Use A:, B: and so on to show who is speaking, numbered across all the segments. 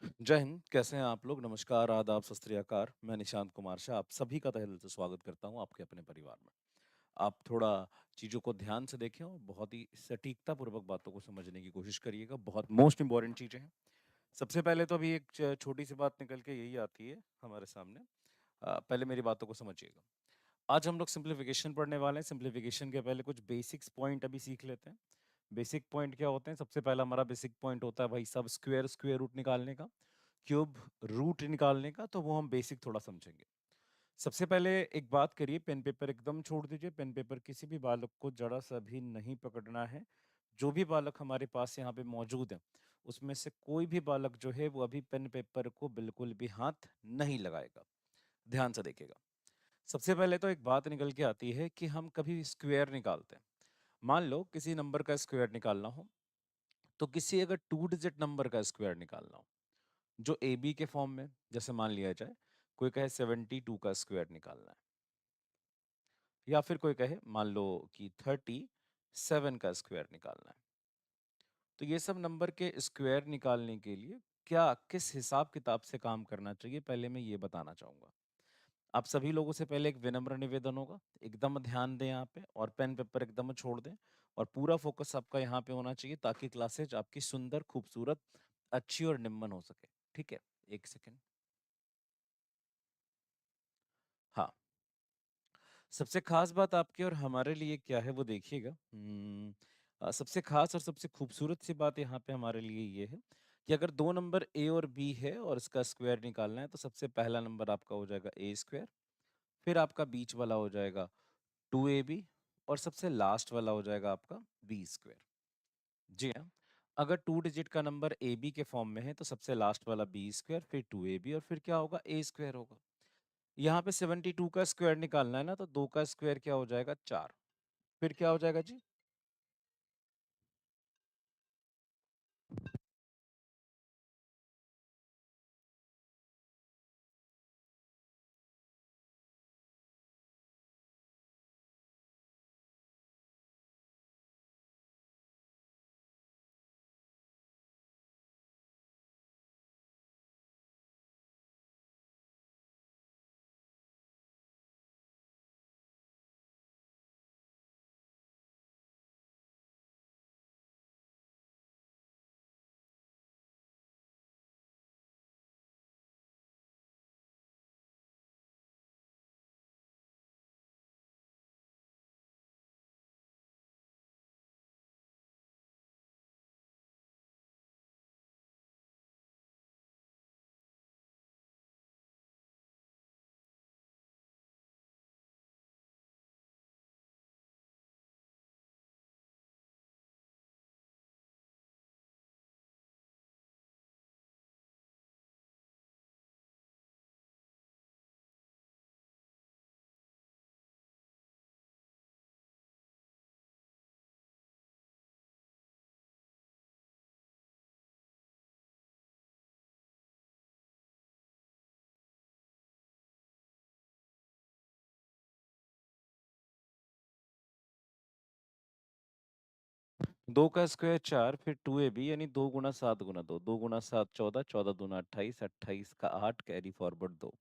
A: जय हिंद, कैसे हैं आप लोग? नमस्कार, आदाब, सत श्री अकाल। मैं निशांत कुमार शाह, आप सभी का तहे दिल से स्वागत करता हूं आपके अपने परिवार में। आप थोड़ा चीज़ों को ध्यान से देखें और बहुत ही सटीकतापूर्वक बातों को समझने की कोशिश करिएगा, बहुत मोस्ट इम्पोर्टेंट चीज़ें हैं। सबसे पहले तो अभी एक छोटी-सी बात निकल के यही आती है हमारे सामने। पहले मेरी बातों को समझिएगा। आज हम लोग सिंप्लीफिकेशन पढ़ने वाले हैं। सिंप्लीफिकेशन के पहले कुछ बेसिक्स पॉइंट अभी सीख लेते हैं। बेसिक पॉइंट क्या होते हैं? सबसे पहला हमारा बेसिक पॉइंट होता है भाई साहब स्क्वायर रूट निकालने का, क्यूब रूट निकालने का, तो वो हम बेसिक थोड़ा समझेंगे। सबसे पहले एक बात करिए, पेन पेपर एकदम छोड़ दीजिए। पेन पेपर किसी भी बालक को जरा सा भी नहीं पकड़ना है। जो भी बालक हमारे पास यहाँ पे मौजूद है, उसमें से कोई भी बालक जो है वो अभी पेन पेपर को बिल्कुल भी हाथ नहीं लगाएगा। ध्यान से देखिएगा। सबसे पहले तो एक बात निकल के आती है कि हम कभी स्क्वायर निकालते हैं। मान लो किसी नंबर का स्क्वायर निकालना हो, तो किसी अगर 2 डिजिट नंबर का स्क्वायर निकालना हो, जो ए बी के फॉर्म में, जैसे मान लिया जाए कोई कहे 72 का स्क्वायर निकालना है, या फिर कोई कहे मान लो कि 37 का स्क्वायर निकालना है। तो ये सब नंबर के स्क्वायर निकालने के लिए क्या किस हिसाब किताब से काम करना चाहिए, पहले मैं ये बताना चाहूंगा। आप सभी लोगों से पहले एक विनम्र निवेदन होगा, एकदम ध्यान दें यहाँ पे और पेन पेपर एकदम छोड़ दें, और पूरा फोकस आपका यहाँ पे होना चाहिए ताकि क्लासेज आपकी सुंदर, खूबसूरत, अच्छी और निम्न हो सके। ठीक है, एक सेकेंड। हाँ, सबसे खास बात आपके और हमारे लिए क्या है वो देखिएगा। सबसे खास और सबसे खूबसूरत सी बात यहाँ पे हमारे लिए ये है कि अगर दो नंबर ए और बी है और इसका स्क्वायर निकालना है, तो सबसे पहला नंबर आपका हो जाएगा ए स्क्वायर, फिर आपका बीच वाला हो जाएगा 2ab, और सबसे लास्ट वाला हो जाएगा आपका बी स्क्वायर। जी हाँ, अगर 2 डिजिट का नंबर ए बी के फॉर्म में है तो सबसे लास्ट वाला बी स्क्वायर, फिर 2ab, और फिर क्या होगा, ए स्क्वायर होगा। यहाँ पे 72 का स्क्वायर निकालना है ना, तो 2 का स्क्वायर क्या हो जाएगा, 4, फिर क्या हो जाएगा जी। 2 का स्क्वायर 4, फिर 2ab, यानी 2 गुना 7 गुना 2, 2 गुना 7 14, 14 दूना 28, 28 का 8, कैरी फॉरवर्ड 2।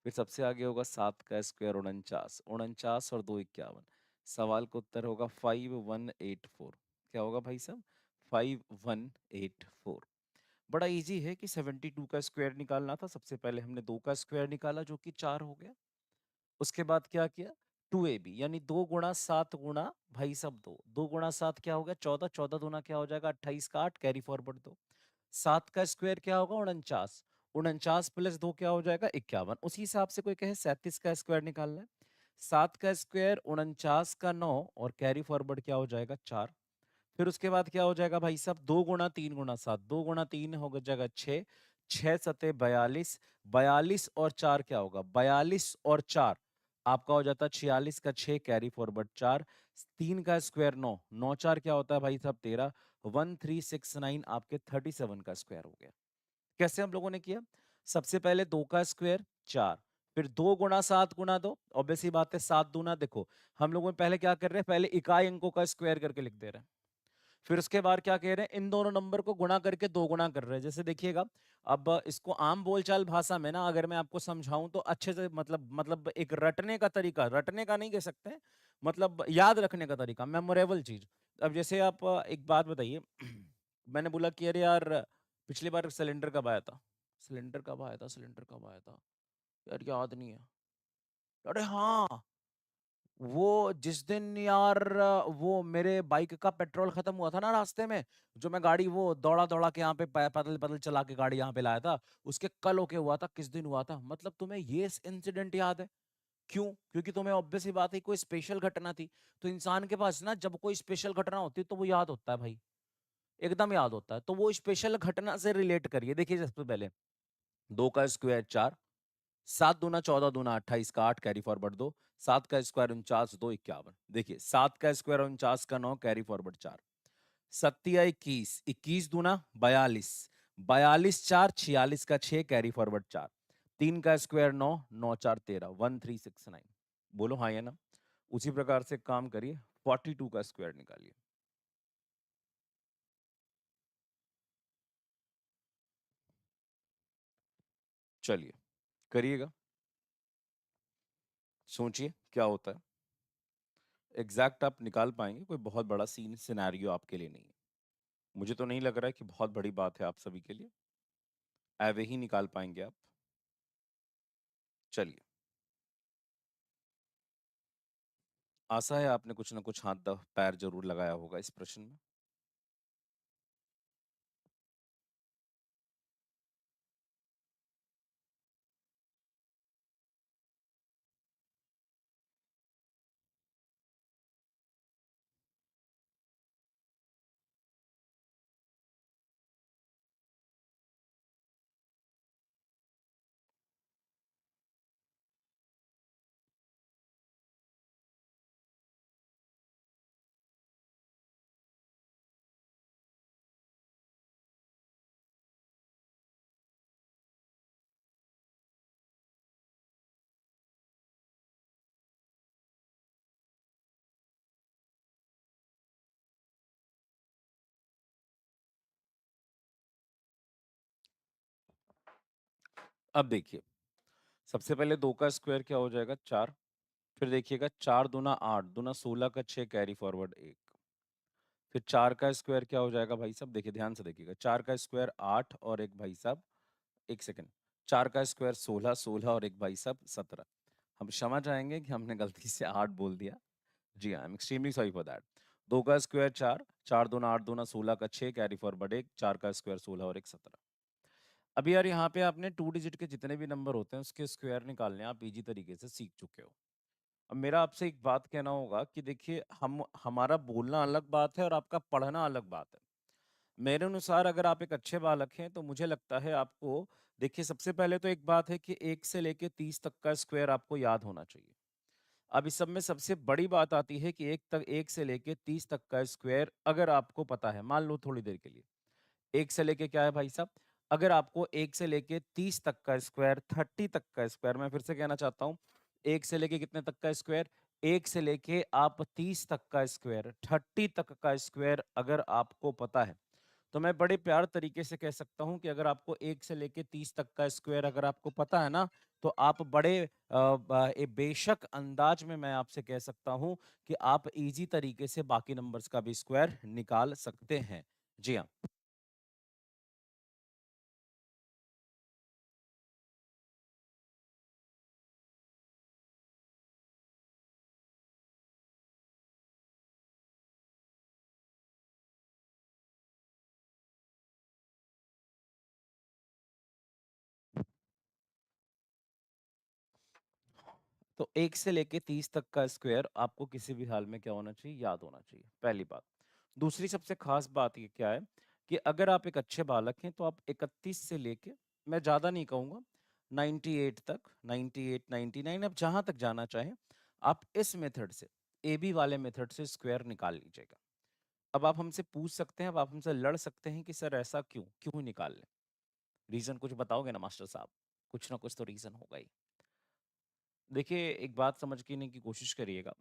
A: फिर सबसे आगे होगा 7 का स्क्वायर 49, 49 और 2 51। सवाल का उत्तर होगा 5184। क्या होगा भाई साहब, 5184। बड़ा इजी है कि 72 का स्क्वायर निकालना था। सबसे पहले हमने 2 का स्क्वायर निकाला जो कि 4 हो गया। उसके बाद क्या किया, 2ab, यानी 2 गुणा 7 गुणा भाई साहब 2, 2 गुणा 7 क्या हो गया, 14, 14 दूना क्या हो जाएगा, 28 का 8, कैरी फॉरवर्ड 2। 7 का स्क्वायर क्या होगा, 49, 49 प्लस 2 क्या हो जाएगा, 51। उसी हिसाब से कोई कहे 37 का स्क्वायर निकालना है, 7 का स्क्वायर 49 का 9, और कैरी फॉरवर्ड क्या हो जाएगा, 4। फिर उसके बाद क्या हो जाएगा भाई साहब, 2 गुणा 3 गुणा 7, 2 गुणा 3 हो जाएगा 6, 6 सते 42, 42 और 4 क्या होगा, 42 और 4 आपका हो जाता है 46 का 6, कैरी फॉरवर्ड 4। 3 का स्क्वायर 9, 9 4 क्या होता है भाई साहब 13, 1369 आपके 37 का स्क्वायर हो गया। कैसे हम लोगों ने किया, सबसे पहले 2 का स्क्वायर 4, फिर 2 गुणा 7 गुणा 2, ऑब्वियसली बात है 7 दूना, देखो हम लोगों में पहले क्या कर रहे हैं, पहले इकाई अंकों का स्क्वायर करके लिख दे रहे हैं। फिर उसके बाद क्या कह रहे हैं, इन दोनों नंबर को गुणा करके दो गुना कर रहे हैं। जैसे देखिएगा, अब इसको आम बोलचाल भाषा में ना अगर मैं आपको समझाऊं तो अच्छे से, मतलब एक रटने का तरीका, रटने का नहीं कह सकते, मतलब याद रखने का तरीका, मेमोरेबल चीज। अब जैसे आप एक बात बताइए, मैंने बोला कि अरे यार, पिछली बार सिलेंडर कब आया था, सिलेंडर कब आया था, सिलेंडर कब आया था, यार याद नहीं है। अरे हाँ, वो जिस दिन यार, वो मेरे बाइक का पेट्रोल खत्म हुआ था ना रास्ते में, जो मैं गाड़ी वो दौड़ा दौड़ा के यहाँ पे पैदल पैदल चला के गाड़ी यहाँ पे लाया था, उसके कल होके हुआ था, किस दिन हुआ था, मतलब तुम्हें ये इंसिडेंट याद है। क्यों? क्योंकि तुम्हें ऑब्वियस सी बात है, कोई स्पेशल घटना थी। तो इंसान के पास ना जब कोई स्पेशल घटना होती है तो वो याद होता है भाई, एकदम याद होता है। तो वो स्पेशल घटना से रिलेट करिए। देखिए सबसे पहले, दो का स्क्वायर चार, सात दूना चौदह, दूना अट्ठाईस का आठ, कैरी फॉरवर्ड दो, सात का स्क्वायर उनचास, दो इक्यावन। देखिए सात का स्क्वायर उनचास का नौ, कैरी फॉरवर्ड चार, सत्तिया इक्कीस, इक्कीस दूना बयालीस, बयालीस चार छियालीस का छह, कैरी फॉरवर्ड चार, तीन का स्क्वायर नौ, नौ चार तेरह, 1369। बोलो हाँ या ना। उसी प्रकार से काम करिए, 42 का स्क्वायर निकालिए। चलिए करिएगा, सोचिए क्या होता है। एग्जैक्ट आप निकाल पाएंगे, कोई बहुत बड़ा सीन सिनेरियो आपके लिए नहीं है। मुझे तो नहीं लग रहा है कि बहुत बड़ी बात है आप सभी के लिए, ऐवे ही निकाल पाएंगे आप। चलिए, आशा है आपने कुछ ना कुछ हाथ पैर जरूर लगाया होगा इस प्रश्न में। अब देखिए, सबसे पहले दो का स्क्वायर क्या हो जाएगा, चार। फिर देखिएगा, चार दूना आठ, दूना सोलह का छह, कैरी फॉरवर्ड एक। फिर चार का स्क्वायर क्या हो जाएगा भाई साहब, देखिए ध्यान से देखिएगा, चार का स्क्वायर आठ और एक भाई साहब, एक सेकंड, चार का स्क्वायर सोलह, सोलह और एक भाई साहब 17। हम क्षमा चाहेंगे कि हमने गलती से आठ बोल दिया। जी हाँ, I am extremely sorry for that. दो का स्क्वायर चार, चार दूना आठ, दूना सोलह का छह, कैरी फॉरवर्ड एक, चार का स्क्वायर सोलह और एक 17। अभी यार यहाँ पे आपने टू डिजिट के जितने भी नंबर होते हैं उसके स्क्वायर निकालने आप इजी तरीके से सीख चुके हो। अब मेरा आपसे एक बात कहना होगा कि देखिए, हम हमारा बोलना अलग बात है और आपका पढ़ना अलग बात है। मेरे अनुसार अगर आप एक अच्छे बालक हैं तो मुझे लगता है आपको, देखिए सबसे पहले तो एक बात है कि एक से लेके 30 तक का स्क्वायर आपको याद होना चाहिए। अब इस सब में सबसे बड़ी बात आती है कि एक से लेके 30 तक का स्क्वायर अगर आपको पता है, मान लो थोड़ी देर के लिए, एक से लेके क्या है भाई साहब, अगर आपको एक से लेके 30 तक का स्क्वायर, 30 तक का स्क्वायर, मैं फिर से कहना चाहता हूं, एक से लेके कितने तक का स्क्वायर, एक से लेके आप 30 तक का स्क्वायर, 30 तक का स्क्वायर अगर आपको पता है, तो मैं बड़े प्यार तरीके से कह सकता हूं कि अगर आपको एक से लेके 30 तक का स्क्वायर अगर आपको पता है ना, तो आप बड़े बेशक अंदाज में मैं आपसे कह सकता हूं कि आप इजी तरीके से बाकी नंबर्स का भी स्क्वायर निकाल सकते हैं। जी हाँ। तो एक से लेके 30 तक का स्क्वायर आपको किसी भी हाल में क्या होना चाहिए, याद होना चाहिए, पहली बात। दूसरी सबसे खास बात ये क्या है कि अगर आप एक अच्छे बालक हैं तो आप 31 से लेके, मैं ज्यादा नहीं कहूंगा, 98 तक, 98 99, अब जहां तक जाना चाहें, आप इस मेथड से, ए बी वाले मेथड से स्क्वायर निकाल लीजिएगा। अब आप हमसे पूछ सकते हैं, अब आप हमसे लड़ सकते हैं कि सर ऐसा क्यों, क्यों निकाल लें, रीजन कुछ बताओगे ना मास्टर साहब, कुछ ना कुछ तो रीजन होगा ही। देखिए एक बात समझने की कोशिश करिएगा,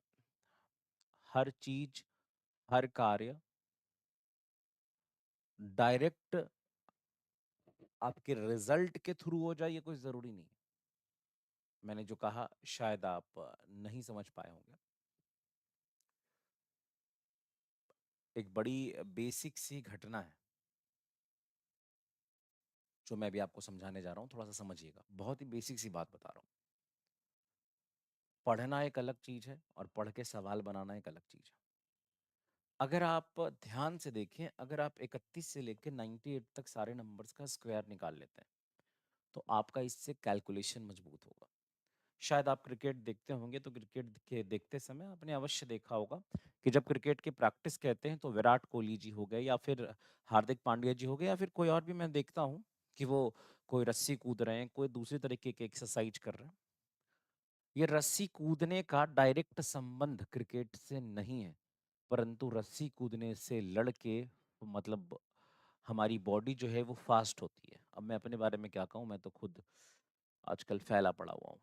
A: हर चीज, हर कार्य डायरेक्ट आपके रिजल्ट के थ्रू हो जाए ये कोई जरूरी नहीं। मैंने जो कहा शायद आप नहीं समझ पाए होंगे। एक बड़ी बेसिक सी घटना है जो मैं भी आपको समझाने जा रहा हूँ, थोड़ा सा समझिएगा। बहुत ही बेसिक सी बात बता रहा हूँ। पढ़ना एक अलग चीज है और पढ़ के सवाल बनाना एक अलग चीज है। अगर आप ध्यान से देखें, अगर आप 31 से लेकर 98 तक सारे नंबर्स का स्क्वायर निकाल लेते हैं तो आपका इससे कैलकुलेशन मजबूत होगा। शायद आप क्रिकेट देखते होंगे तो क्रिकेट के देखते समय आपने अवश्य देखा होगा कि जब क्रिकेट की प्रैक्टिस कहते हैं तो विराट कोहली जी हो गए या फिर हार्दिक पांड्या जी हो गए या फिर कोई और भी, मैं देखता हूँ कि वो कोई रस्सी कूद रहे हैं, कोई दूसरी तरीके की एक्सरसाइज कर रहे हैं। ये रस्सी कूदने का डायरेक्ट संबंध क्रिकेट से नहीं है, परंतु रस्सी कूदने से लड़के मतलब हमारी बॉडी जो है वो फास्ट होती है। अब मैं अपने बारे में क्या कहूँ, मैं तो खुद आजकल फैला पड़ा हुआ हूँ।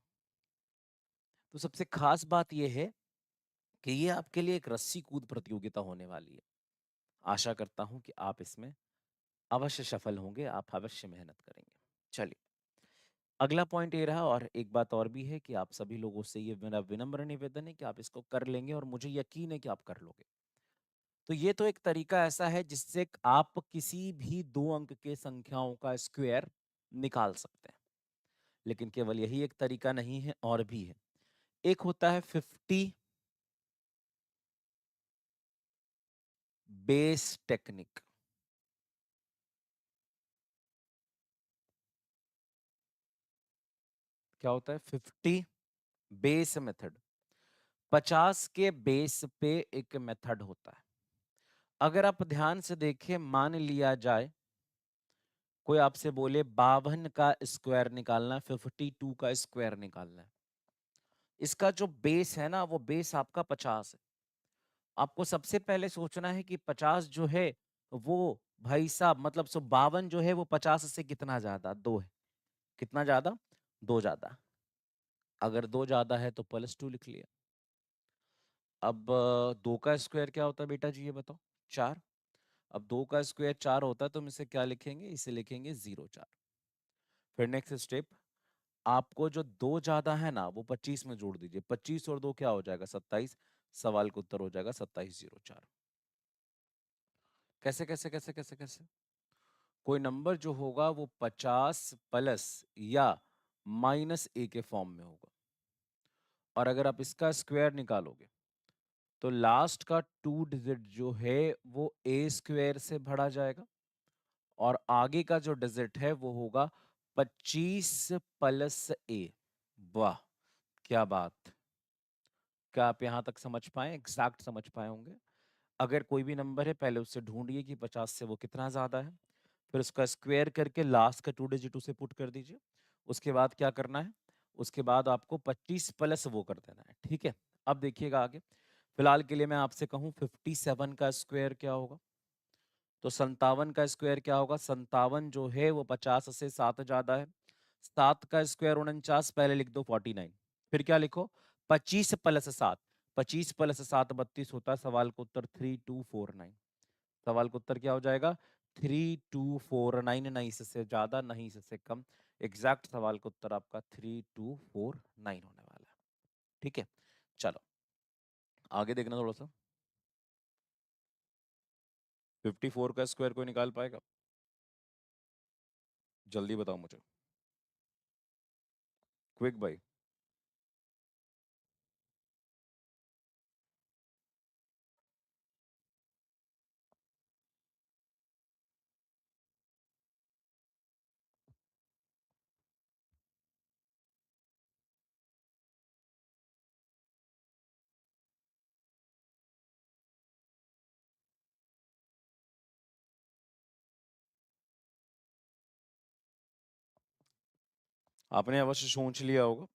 A: तो सबसे खास बात यह है कि ये आपके लिए एक रस्सी कूद प्रतियोगिता होने वाली है। आशा करता हूं कि आप इसमें अवश्य सफल होंगे, आप अवश्य मेहनत करेंगे। चलिए, अगला पॉइंट ये रहा, और एक बात और भी है कि आप सभी लोगों से ये मेरा विनम्र निवेदन है कि आप इसको कर लेंगे और मुझे यकीन है कि आप कर लोगे। तो ये तो एक तरीका ऐसा है जिससे आप किसी भी दो अंक के संख्याओं का स्क्वायर निकाल सकते हैं। लेकिन केवल यही एक तरीका नहीं है, और भी है। एक होता है 50 बेस टेक्निक। क्या होता है? 50 बेस मेथड। 50 के बेस पे एक मेथड होता है। अगर आप ध्यान से देखें, मान लिया जाए कोई आपसे बोले 52 का स्क्वायर निकालना है, 52 का स्क्वायर निकालना है। इसका जो बेस है ना, वो बेस आपका 50 है। आपको सबसे पहले सोचना है कि 50 जो है वो, भाई साहब मतलब 52 जो है वो 50 से कितना ज्यादा? दो है। कितना ज्यादा? दो ज्यादा। अगर दो ज्यादा है तो +2 लिख लिया। अब दो का स्क्वायर क्या होता है बेटा जी, ये बताओ? चार। अब दो का स्क्वायर चार होता है तो हम इसे क्या लिखेंगे? इसे लिखेंगे 0 4। फिर नेक्स्ट स्टेप, आपको जो दो ज्यादा है ना वो 25 में जोड़ दीजिए। 25 और दो क्या हो जाएगा? 27। सवाल का उत्तर हो जाएगा 2704। कैसे कैसे कैसे कैसे कैसे? कोई नंबर जो होगा वो 50 प्लस या -a के फॉर्म में होगा। और अगर आप इसका स्क्वायर निकालोगे तो लास्ट का 2 डिजिट जो है वो ए स्क्वायर से भरा जाएगा, और आगे का जो डिजिट है वो होगा 25 + a। वाह, क्या बात! क्या आप यहां तक समझ पाए? एग्जैक्ट समझ पाए होंगे। अगर कोई भी नंबर है, पहले उससे ढूंढिए कि 50 से वो कितना ज्यादा है, फिर उसका स्क्वायर करके लास्ट का 2 डिजिट उसे पुट कर दीजिए। उसके बाद क्या करना है? उसके बाद आपको 25 प्लस वो कर देना है। ठीक है, अब देखिएगा आगे। फिलहाल के लिए मैं आपसे कहूं 57 का स्क्वायर क्या होगा, तो 57 का स्क्वायर क्या होगा? 57 जो है वो 50 से 7 ज्यादा है। 7 का स्क्वायर 49, पहले लिख दो 49। फिर क्या लिखो? 25 + 7। 25 + 7 32 होता है। सवाल का उत्तर 3249। सवाल का उत्तर क्या हो जाएगा? 3249। नहीं इससे ज्यादा, नहीं इससे कम। एग्जैक्ट सवाल का उत्तर आपका 3249 होने वाला है। ठीक है, चलो आगे देखना थोड़ा सा। 54 का स्क्वायर कोई निकाल पाएगा? जल्दी बताओ मुझे, क्विक भाई। आपने अवश्य सोच लिया होगा।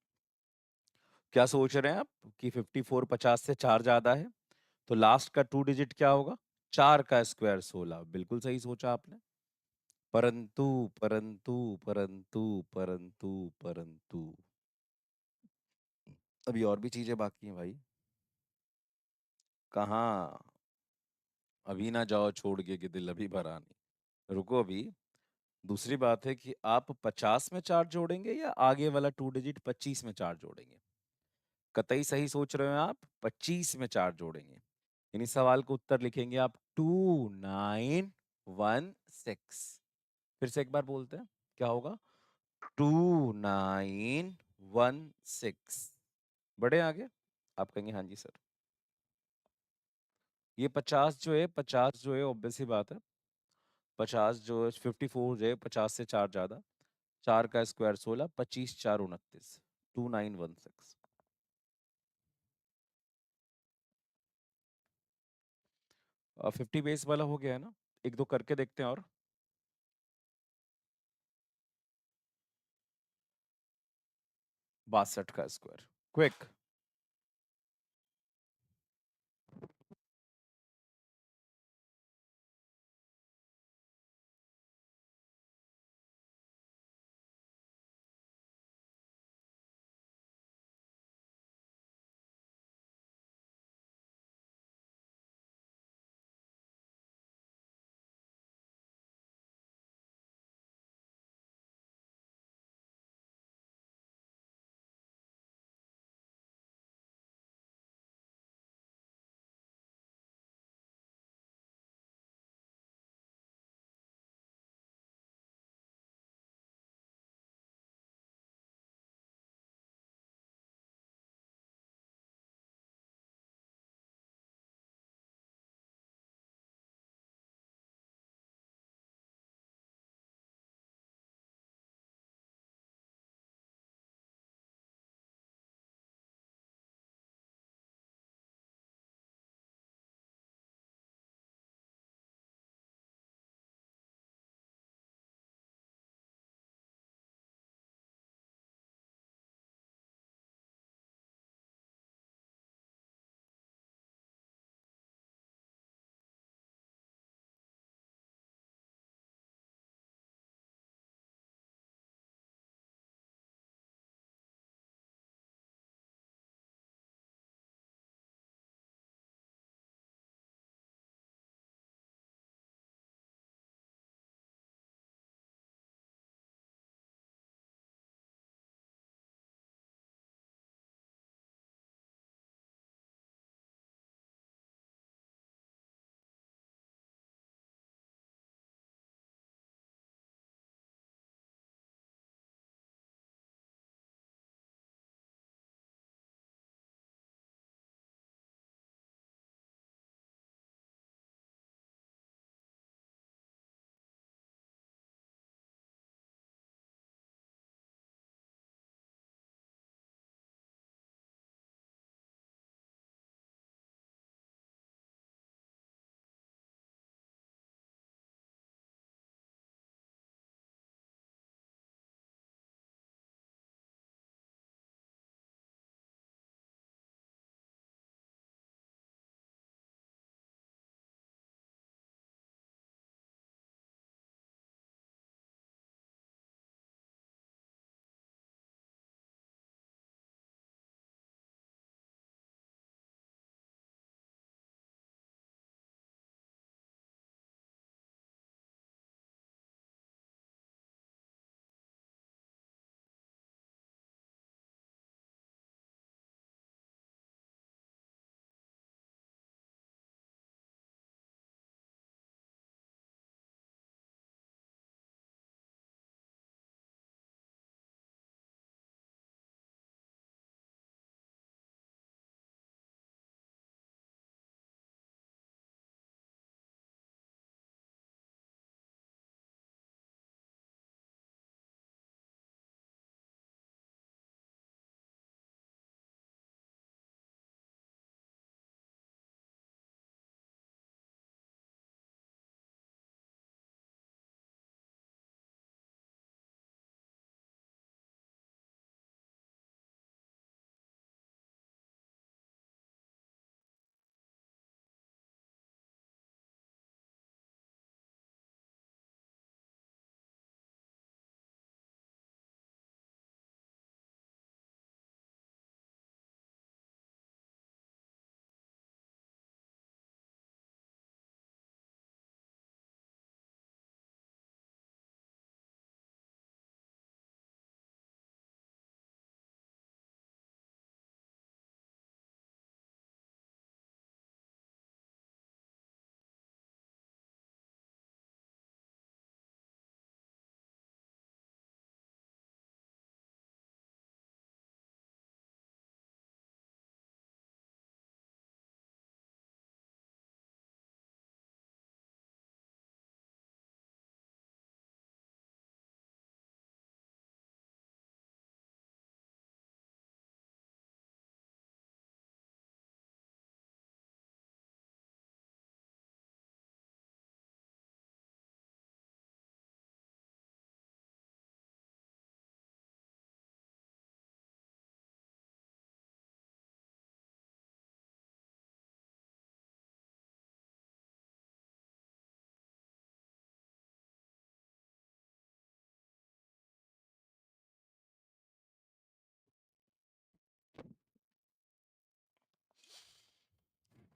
A: क्या सोच रहे हैं आप? कि 54 50 से 4 ज्यादा है, तो लास्ट का 2 डिजिट क्या होगा? 4 का स्क्वायर 16। बिल्कुल सही सोचा आपने। परंतु परंतु परंतु परंतु परंतु अभी और भी चीजें बाकी हैं भाई। कहाँ? अभी ना जाओ छोड़ के कि दिल अभी भरा नहीं। रुको अभी। दूसरी बात है कि आप 50 में चार जोड़ेंगे या आगे वाला 2 डिजिट 25 में चार जोड़ेंगे। कतई सही सोच रहे हो आप, 25 में चार जोड़ेंगे। यानी सवाल का उत्तर लिखेंगे आप 2916। फिर से एक बार बोलते हैं, क्या होगा? 2916। बढ़े आगे? आप कहेंगे हाँ जी सर। ये 50 जो है ऑब्वियस सी बात है। 50 जो है 54 जो है 50 से चार ज्यादा। चार का स्क्वायर 16, 25 चार 29, 2916। 50 बेस वाला हो गया है ना? एक दो करके देखते हैं और। 62 का स्क्वायर। क्विक।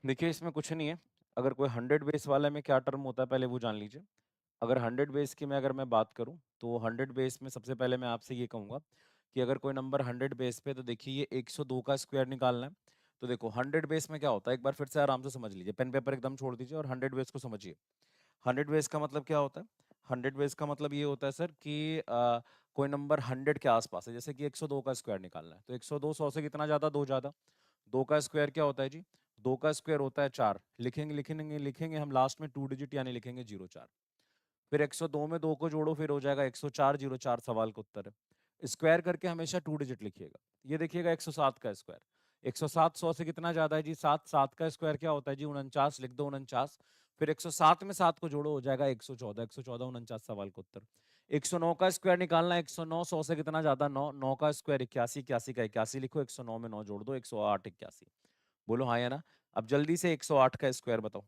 A: देखिए इसमें कुछ नहीं है। अगर कोई 100 बेस वाले में क्या टर्म होता है पहले वो जान लीजिए। अगर 100 बेस की मैं अगर मैं बात करूं तो 100 बेस में सबसे पहले मैं आपसे ये कहूंगा कि अगर कोई नंबर 100 बेस पे, तो देखिए ये 102 का स्क्वायर निकालना है। तो देखो 100 बेस में क्या होता है, एक बार फिर से आराम से समझ लीजिए, पेन पेपर एकदम छोड़ दीजिए और 100 बेस को समझिए। 100 बेस का मतलब क्या होता है? 100 बेस का मतलब ये होता है सर कि कोई नंबर 100 के आसपास है। जैसे कि 102 का स्क्वायर निकालना है, तो 102 100 से कितना ज्यादा? दो ज्यादा। दो का स्क्वायर क्या होता है जी? दो का स्क्वायर होता है 4। लिखेंगे लिखेंगे लिखेंगे हम लास्ट में 2 डिजिट, यानी लिखेंगे 0 4। फिर 102 में 2 को जोड़ो, फिर हो जाएगा 104 04। सवाल का उत्तर है। स्क्वायर करके हमेशा 2 डिजिट लिखिएगा। ये देखिएगा 107 का स्क्वायर। 107 100 से कितना ज्यादा है जी? 7। 7 का स्क्वायर क्या होता है जी? 49। लिख दो 49। फिर 107 में 7 को जोड़ो, हो जाएगा 114। 114 49। सवाल का उत्तर। 109 का स्क्वायर निकालना है। 109 100 से कितना ज्यादा? 9। 9 का स्क्वायर 81। 81 का 81 लिखो। 109 में 9 जोड़ दो, 108 81। बोलो हाँ या ना। अब जल्दी से 108 का स्क्वायर बताओ।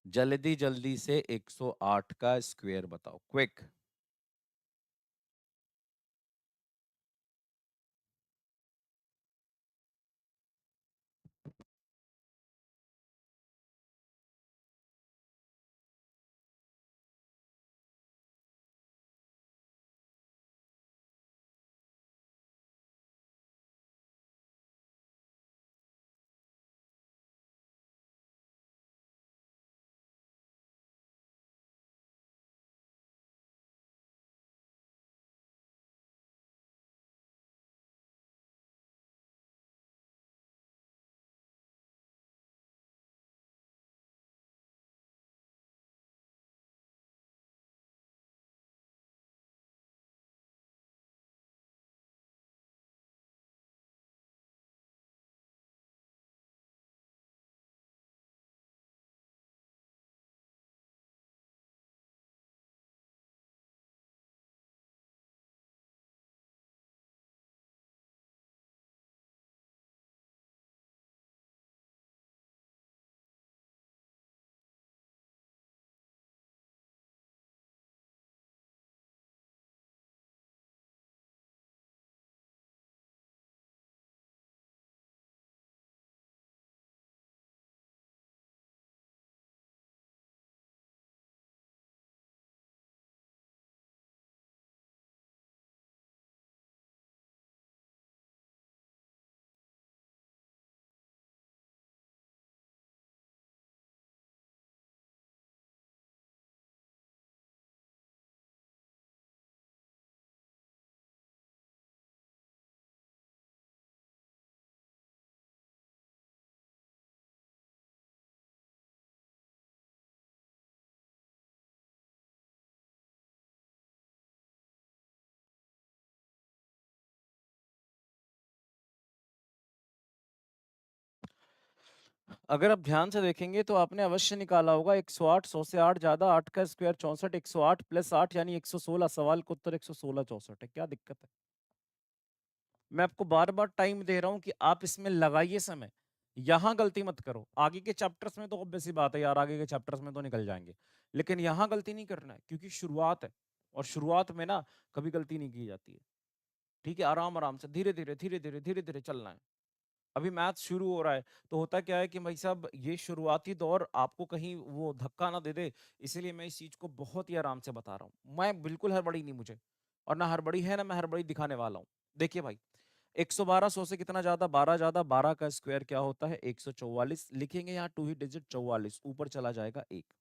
A: जल्दी जल्दी से 108 का स्क्वायर बताओ, क्विक। अगर आप ध्यान से देखेंगे तो आपने अवश्य निकाला होगा 108। 100 से 8 ज्यादा। 8 का स्क्वायर 64। 108 प्लस 8 यानी 116। सवाल का उत्तर 116 64 है। क्या दिक्कत है? मैं आपको बार बार टाइम दे रहा हूं कि आप इसमें लगाइए समय। यहां गलती मत करो। आगे के चैप्टर्स में तो ऑब्वियस सी बात है यार, आगे के चैप्टर्स में तो निकल जाएंगे, लेकिन यहां गलती नहीं करना है क्योंकि शुरुआत है। और शुरुआत में ना कभी गलती नहीं की जाती है। ठीक है, आराम आराम से धीरे धीरे धीरे धीरे धीरे धीरे चलना है। अभी मैथ शुरू हो रहा है, तो होता क्या है कि भाई साहब ये शुरुआती दौर आपको कहीं वो धक्का ना दे दे, इसीलिए मैं इस चीज को बहुत ही आराम से बता रहा हूँ। मैं बिल्कुल हड़बड़ी नहीं मुझे, और ना हड़बड़ी है ना मैं हड़बड़ी दिखाने वाला हूँ। देखिए भाई, 112 100 से कितना ज्यादा? 12 ज्यादा। 12 का स्क्वायर क्या होता है? 144। लिखेंगे यहाँ 2 ही डिजिट 44, ऊपर चला जाएगा 1।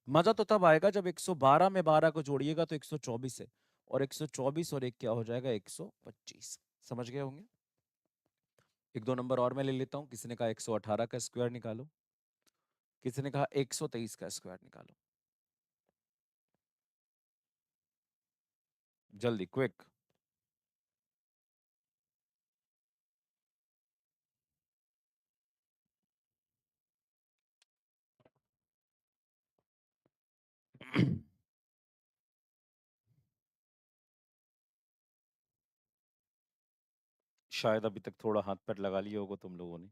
A: मजा तो तब आएगा जब 112 में 12 को जोड़िएगा तो 124 है, और 124 और 1 क्या हो जाएगा? 125। समझ गए होंगे। एक दो नंबर और मैं ले लेता हूँ। किसी ने कहा 118 का स्क्वायर निकालो, किसी ने कहा 123 का स्क्वायर निकालो। जल्दी, क्विक। शायद अभी तक थोड़ा हाथ पैर लगा लिया होगा तुम लोगों ने।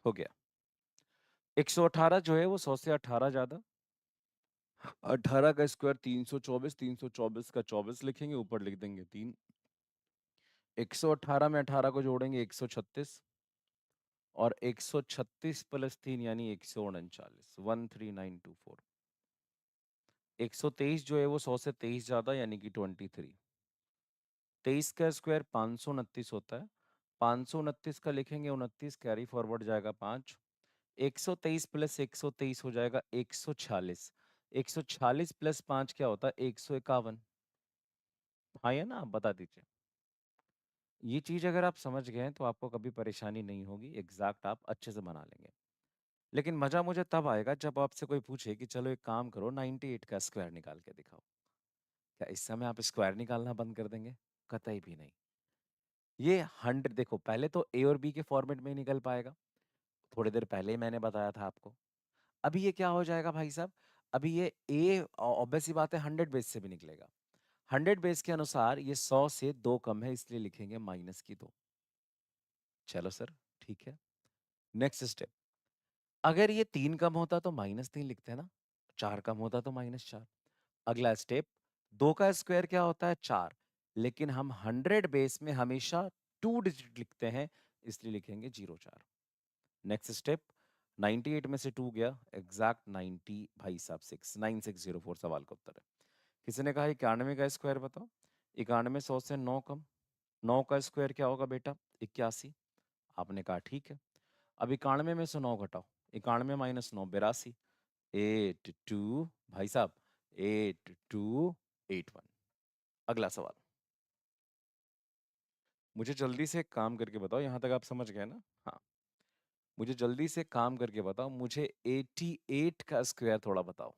A: हो गया। 118 जो है वो 100 से 18 ज्यादा। 18 का स्क्वायर 324, 324 का 24 लिखेंगे, ऊपर लिख देंगे 3। 118 में 18 को जोड़ेंगे 136, और 136 प्लस 3 यानी 139, 13924। 123 जो है वो 100 से 23 ज्यादा यानी कि 23। 23 का स्क्वायर 529 होता है। 529 का लिखेंगे 29, कैरी फॉरवर्ड जाएगा 5। 123 प्लस 123 हो जाएगा 146। 146 प्लस 5 क्या होता है? 151। हाँ या ना, आप बता दीजिए। ये चीज अगर आप समझ गए हैं तो आपको कभी परेशानी नहीं होगी, एग्जैक्ट आप अच्छे से बना लेंगे। लेकिन मजा मुझे तब आएगा जब आपसे कोई पूछे कि चलो एक काम करो, 98 का स्क्वायर निकाल के दिखाओ। क्या इस समय आप स्क्वायर निकालना बंद कर देंगे? कतई भी नहीं। ये 100, देखो पहले तो ए और बी के फॉर्मेट में ही निकल पाएगा, थोड़ी देर पहले ही मैंने बताया था आपको। अभी ये क्या हो जाएगा भाई साहब? अभी ये ए ऑब्वियस सी बात है 100 बेस से भी निकलेगा। 100 बेस के अनुसार ये 100 से 2 कम है, इसलिए लिखेंगे माइनस की 2। चलो सर, ठीक है। नेक्स्ट स्टेप, अगर ये 3 कम होता तो -3 लिखते हैं ना, 4 कम होता तो -4। अगला स्टेप, 2 का स्क्वायर क्या होता है? 4। लेकिन हम 100 बेस में हमेशा 2 डिजिट लिखते हैं, इसलिए लिखेंगे 04। नेक्स्ट स्टेप, 98 में से 2 गया, एग्जैक्ट 90 भाई साहब 6, 9604 सवाल का उत्तर है। किसी ने कहा 91 का स्क्वायर बताओ। 91 100 से 9 कम। 9 का स्क्वायर क्या होगा बेटा? 81। आपने कहा ठीक है। अब 91 में से 9 घटाओ, 91 माइनस 9 82। 82 भाई साहब, 8281। अगला सवाल, मुझे जल्दी से एक काम करके बताओ, यहां तक आप समझ गए ना? हाँ, मुझे जल्दी से काम करके बताओ, मुझे 88 का स्क्वायर थोड़ा बताओ,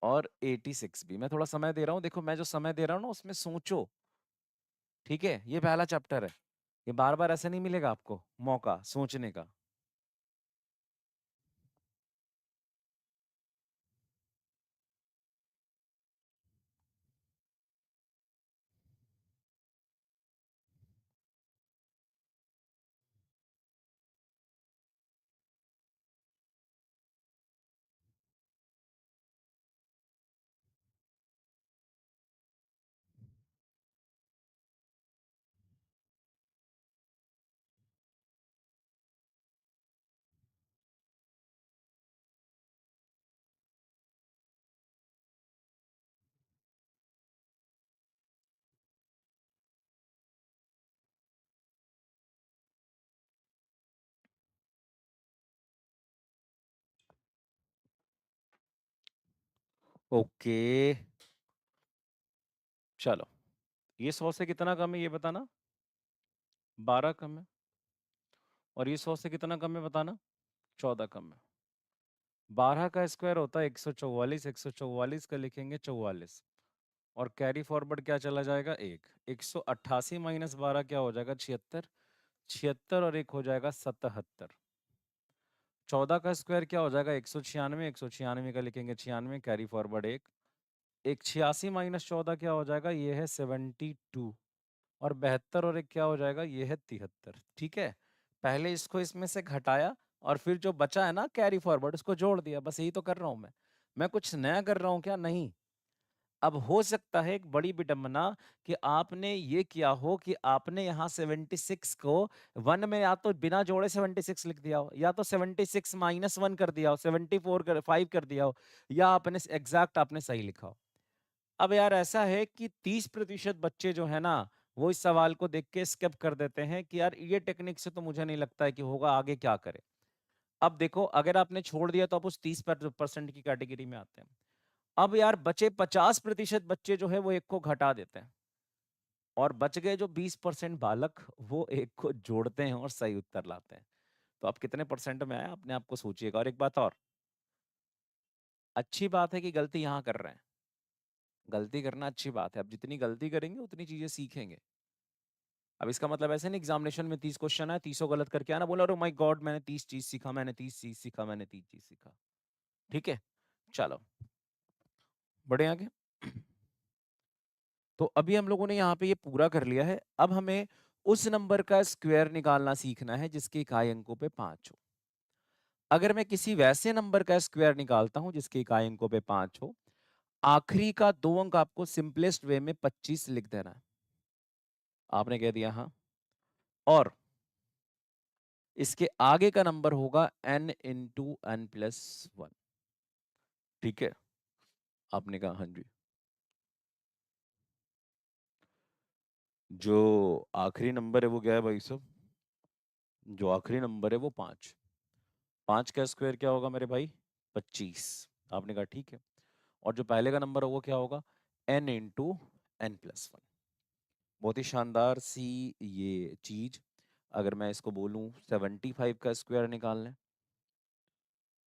A: और 86 भी। मैं थोड़ा समय दे रहा हूँ, देखो मैं जो समय दे रहा हूँ ना उसमें सोचो, ठीक है? ये पहला चैप्टर है, ये बार बार ऐसे नहीं मिलेगा आपको मौका सोचने का। ओके, चलो, ये 100 से कितना कम है ये बताना? 12 कम है। और ये 100 से कितना कम है बताना? 14 कम है। 12 का स्क्वायर होता है 144, 144 का लिखेंगे 44, और कैरी फॉरवर्ड क्या चला जाएगा? 1। 188 माइनस 12 क्या हो जाएगा? 76। 76 और 1 हो जाएगा 77। 14 का स्क्वायर क्या हो जाएगा? 196। 196 का लिखेंगे 96, कैरी फॉरवर्ड 1। 186 माइनस 14 क्या हो जाएगा? ये है 72, और 72 और 1 क्या हो जाएगा? ये है 73। ठीक है, पहले इसको इसमें से घटाया, और फिर जो बचा है ना कैरी फॉरवर्ड उसको जोड़ दिया, बस यही तो कर रहा हूं मैं कुछ नया कर रहा हूं क्या? नहीं। अब हो सकता है एक बड़ी विडंबना कि आपने ये किया हो कि आपने यहाँ 76 को 1 में या तो बिना जोड़े 76 लिख दिया हो, या तो 76 माइनस 1 कर दिया हो, 74 कर 5 कर दिया हो, या आपने एग्जैक्ट आपने सही लिखा हो। अब यार ऐसा है कि 30% बच्चे जो है ना, वो इस सवाल को देख के स्किप कर देते हैं कि यार ये टेक्निक से तो मुझे नहीं लगता है कि होगा, आगे क्या करें। अब देखो, अगर आपने छोड़ दिया तो आप उस 30% की कैटेगरी में आते हैं। अब यार बचे 50% बच्चे जो है वो एक को घटा देते हैं, और बच गए जो 20% बालक, वो एक को जोड़ते हैं और सही उत्तर लाते हैं। तो आप कितने परसेंट में आए अपने आप को सोचिएगा। और एक बात और, अच्छी बात है कि गलती यहाँ कर रहे हैं, गलती करना अच्छी बात है। अब जितनी गलती करेंगे उतनी चीजें सीखेंगे। अब इसका मतलब ऐसे नहीं एग्जामिनेशन में 30 क्वेश्चन है, 30 गलत करके आना, बोला अरे माय गॉड मैंने 30 चीज सीखा, मैंने 30 चीज सीखा, मैंने 30 चीज सीखा। ठीक है, चलो बढ़े आगे। तो अभी हम लोगों ने यहाँ पे ये पूरा कर लिया है। अब हमें उस नंबर का स्क्वायर निकालना सीखना है जिसके इकाई अंकों पे 5 हो। अगर मैं किसी वैसे नंबर का स्क्वायर निकालता हूं जिसके इकाई अंकों पे 5 हो, आखिरी का 2 अंक आपको सिंपलेस्ट वे में 25 लिख देना है। आपने कह दिया हाँ। और इसके आगे का नंबर होगा n इंटू एन प्लस 1। ठीक है, आपने कहा हाँ जी। जो आखिरी नंबर है वो क्या है भाई साहब? जो आखिरी नंबर है वो 5। 5 का स्क्वायर क्या होगा मेरे भाई? 25। आपने कहा ठीक है। और जो पहले का नंबर है वो क्या होगा? n into n plus 1। बहुत ही शानदार सी ये चीज। अगर मैं इसको बोलूं 75 का स्क्वायर निकालना है,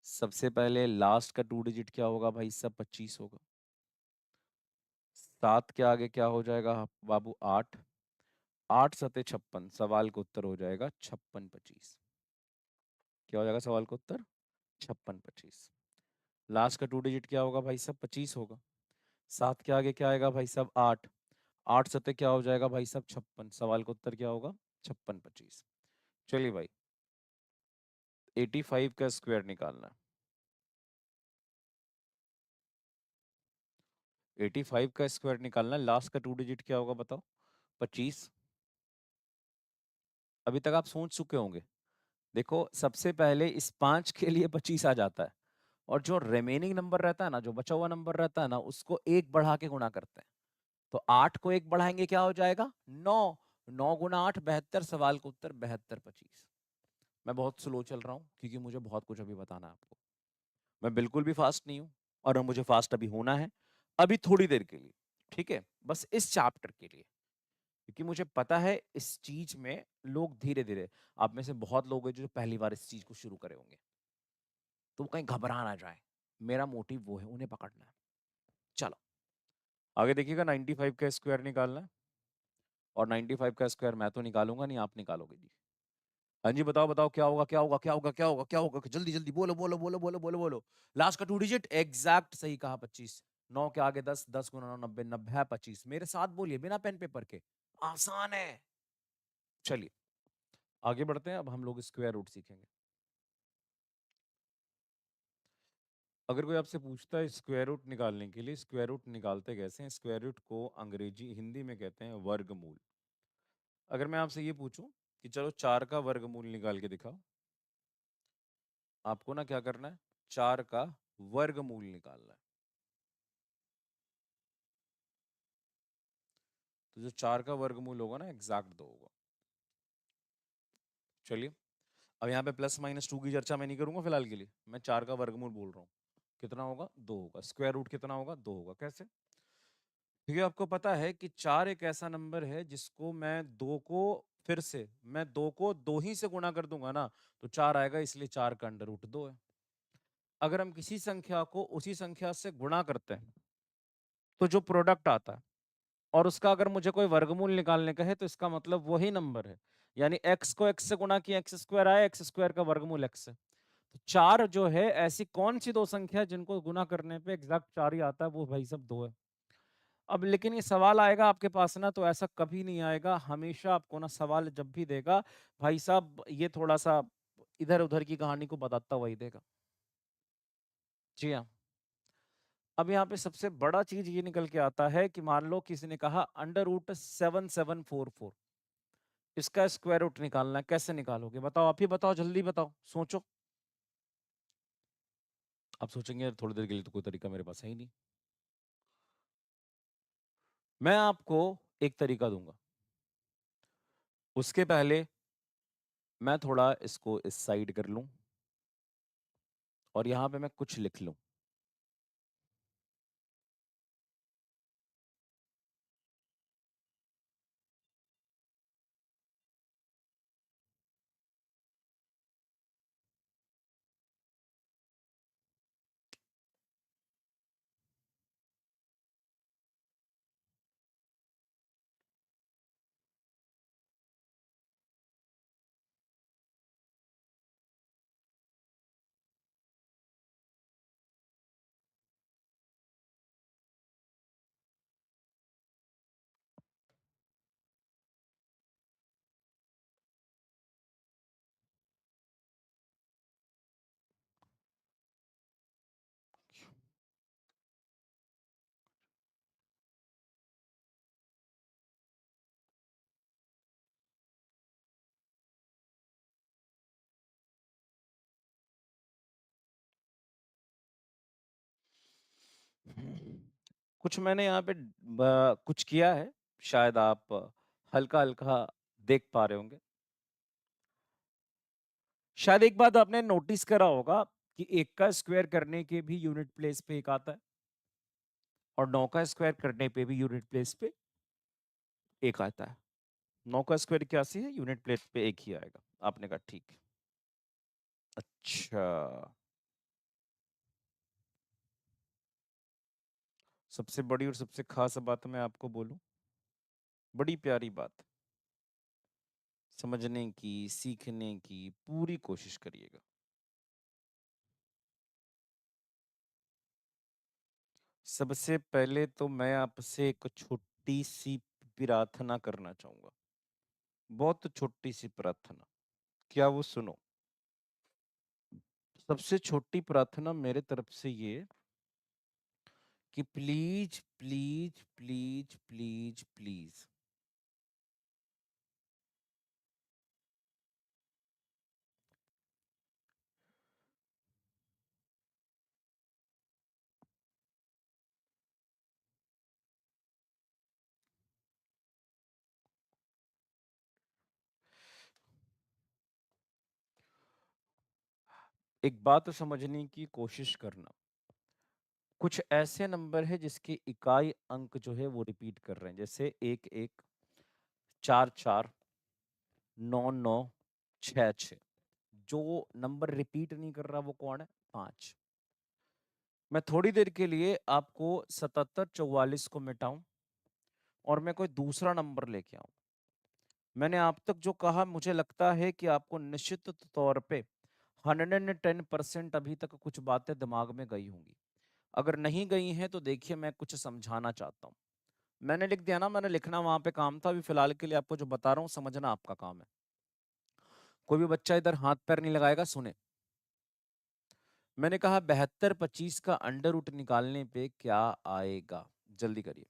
A: सबसे पहले लास्ट का 2 डिजिट क्या होगा भाई? सब 25 होगा। 7 के आगे क्या हो जाएगा बाबू? 8। 8 सते 56। सवाल का उत्तर हो जाएगा 56 25। क्या हो जाएगा सवाल का उत्तर? 56 25। लास्ट का 2 डिजिट क्या होगा भाई? सब 25 होगा। 7 के आगे क्या आएगा भाई? सब 8। 8 सते क्या हो जाएगा भाई? सब 56। सवाल का उत्तर क्या होगा? 56 25। चलिए भाई, 85 का स्क्वायर निकालना है। 85 का स्क्वायर निकालना है, लास्ट का 2 डिजिट क्या होगा बताओ? 25। अभी तक आप सोच चुके होंगे। देखो, सबसे पहले इस 5 के लिए 25 आ जाता है, और जो रिमेनिंग नंबर रहता है ना, जो बचा हुआ नंबर रहता है ना, उसको एक बढ़ा के गुणा करते हैं। तो 8 को एक बढ़ाएंगे क्या हो जाएगा? 9। 9 गुना 8 72। सवाल का उत्तर 72 25। मैं बहुत स्लो चल रहा हूँ क्योंकि मुझे बहुत कुछ अभी बताना है आपको। मैं बिल्कुल भी फास्ट नहीं हूँ, और अब मुझे फास्ट अभी होना है, अभी थोड़ी देर के लिए। ठीक है, बस इस चैप्टर के लिए, क्योंकि मुझे पता है इस चीज में लोग धीरे धीरे, आप में से बहुत लोग हैं जो पहली बार इस चीज को शुरू करे होंगे, तो वो कहीं घबरा ना जाए। मेरा मोटिव वो है, उन्हें पकड़ना है। चलो आगे देखिएगा। 95 का स्क्वायर निकालना है, और 95 का स्क्वायर मैं तो निकालूंगा नहीं, आप निकालोगे जी। हाँ जी, बताओ बताओ, क्या होगा क्या होगा क्या होगा क्या होगा क्या होगा? जल्दी जल्दी बोलो बोलो बोलो बोलो बोलो बोलो। लास्ट का 2 डिजिट एग्जैक्ट सही कहा, 25। 9 के आगे 10, 10 गुना 9 90, 90 है 25। मेरे साथ बोलिए बिना पेन पेपर के, आसान है। चलिए आगे बढ़ते हैं, अब हम लोग स्क्वायर रूट सीखेंगे। अगर कोई आपसे पूछता है स्क्वायर रूट निकालने के लिए, स्क्वायर रूट निकालते कैसे हैं, स्क्वायर रूट को अंग्रेजी हिंदी में कहते हैं वर्गमूल। अगर मैं आपसे ये पूछूं कि चलो 4 का वर्गमूल निकाल के दिखाओ, आपको ना क्या करना है? 4 का वर्गमूल निकालना है। तो जो 4 का वर्गमूल होगा ना, एग्जैक्ट 2 होगा। चलिए, अब यहाँ पे प्लस माइनस 2 की चर्चा मैं नहीं करूंगा फिलहाल के लिए, मैं 4 का वर्गमूल बोल रहा हूँ। कितना होगा? 2 होगा। स्क्वायर रूट कितना होगा? 2 होगा। कैसे? क्योंकि आपको पता है कि 4 एक ऐसा नंबर है जिसको मैं 2 को, फिर से मैं 2 को 2 ही से गुणा कर दूंगा ना, तो 4 आएगा, इसलिए 4 का अंडर रूट 2 है। अगर हम किसी संख्या को उसी संख्या से गुणा करते हैं, तो जो प्रोडक्ट आता है, और उसका अगर मुझे कोई वर्गमूल निकालने का है, तो इसका मतलब वही नंबर है। यानी x को x से गुणा किया, एक्स स्क्वायर आया, एक्स स्क्वायर का वर्गमूल x है। तो 4 जो है, ऐसी कौन सी दो संख्या जिनको गुणा करने पे एग्जैक्ट 4 ही आता है? वो भाई सब 2 है। अब लेकिन ये सवाल आएगा आपके पास ना, तो ऐसा कभी नहीं आएगा, हमेशा आपको ना सवाल जब भी देगा, भाई साहब ये थोड़ा सा इधर उधर की कहानी को बताता वही देगा। जी हाँ। अब यहाँ पे सबसे बड़ा चीज ये निकल के आता है कि मान लो किसी ने कहा √7744, इसका स्क्वायर रूट निकालना है, कैसे निकालोगे बताओ? आप ही बताओ, जल्दी बताओ, सोचो। आप सोचेंगे थोड़ी देर के लिए, तो कोई तरीका मेरे पास है ही नहीं। मैं आपको एक तरीका दूंगा, उसके पहले मैं थोड़ा इसको इस साइड कर लूं, और यहां पे मैं कुछ लिख लूं। कुछ मैंने यहाँ पे कुछ किया है, शायद आप हल्का हल्का देख पा रहे होंगे। शायद एक बात आपने नोटिस करा होगा कि 1 का स्क्वायर करने के भी यूनिट प्लेस पे 1 आता है और 9 का स्क्वायर करने पे भी यूनिट प्लेस पे 1 आता है। 9 का स्क्वायर 81 है, यूनिट प्लेस पे 1 ही आएगा। आपने कहा ठीक है। अच्छा, सबसे बड़ी और सबसे खास बात मैं आपको बोलूं, बड़ी प्यारी बात, समझने की, सीखने की पूरी कोशिश करिएगा। सबसे पहले तो मैं आपसे एक छोटी सी प्रार्थना करना चाहूंगा, बहुत छोटी सी प्रार्थना। क्या वो सुनो? सबसे छोटी प्रार्थना मेरे तरफ से ये कि please please please please please एक बात समझने की कोशिश करना। कुछ ऐसे नंबर है जिसके इकाई अंक जो है वो रिपीट कर रहे हैं, जैसे 1 1, 4 4, 9 9, 6 6। जो नंबर रिपीट नहीं कर रहा वो कौन है? 5। मैं थोड़ी देर के लिए आपको 77 44 को मिटाऊं और मैं कोई दूसरा नंबर लेके आऊं। मैंने आप तक जो कहा, मुझे लगता है कि आपको निश्चित तौर पे 110% अभी तक कुछ बातें दिमाग में गई होंगी। अगर नहीं गई हैं तो देखिए, मैं कुछ समझाना चाहता हूँ। मैंने लिख दिया ना, मैंने लिखना वहां पे काम था, अभी फिलहाल के लिए आपको जो बता रहा हूँ समझना आपका काम है। कोई भी बच्चा इधर हाथ पैर नहीं लगाएगा, सुने। मैंने कहा 72 25 का अंडर रूट निकालने पे क्या आएगा? जल्दी करिए।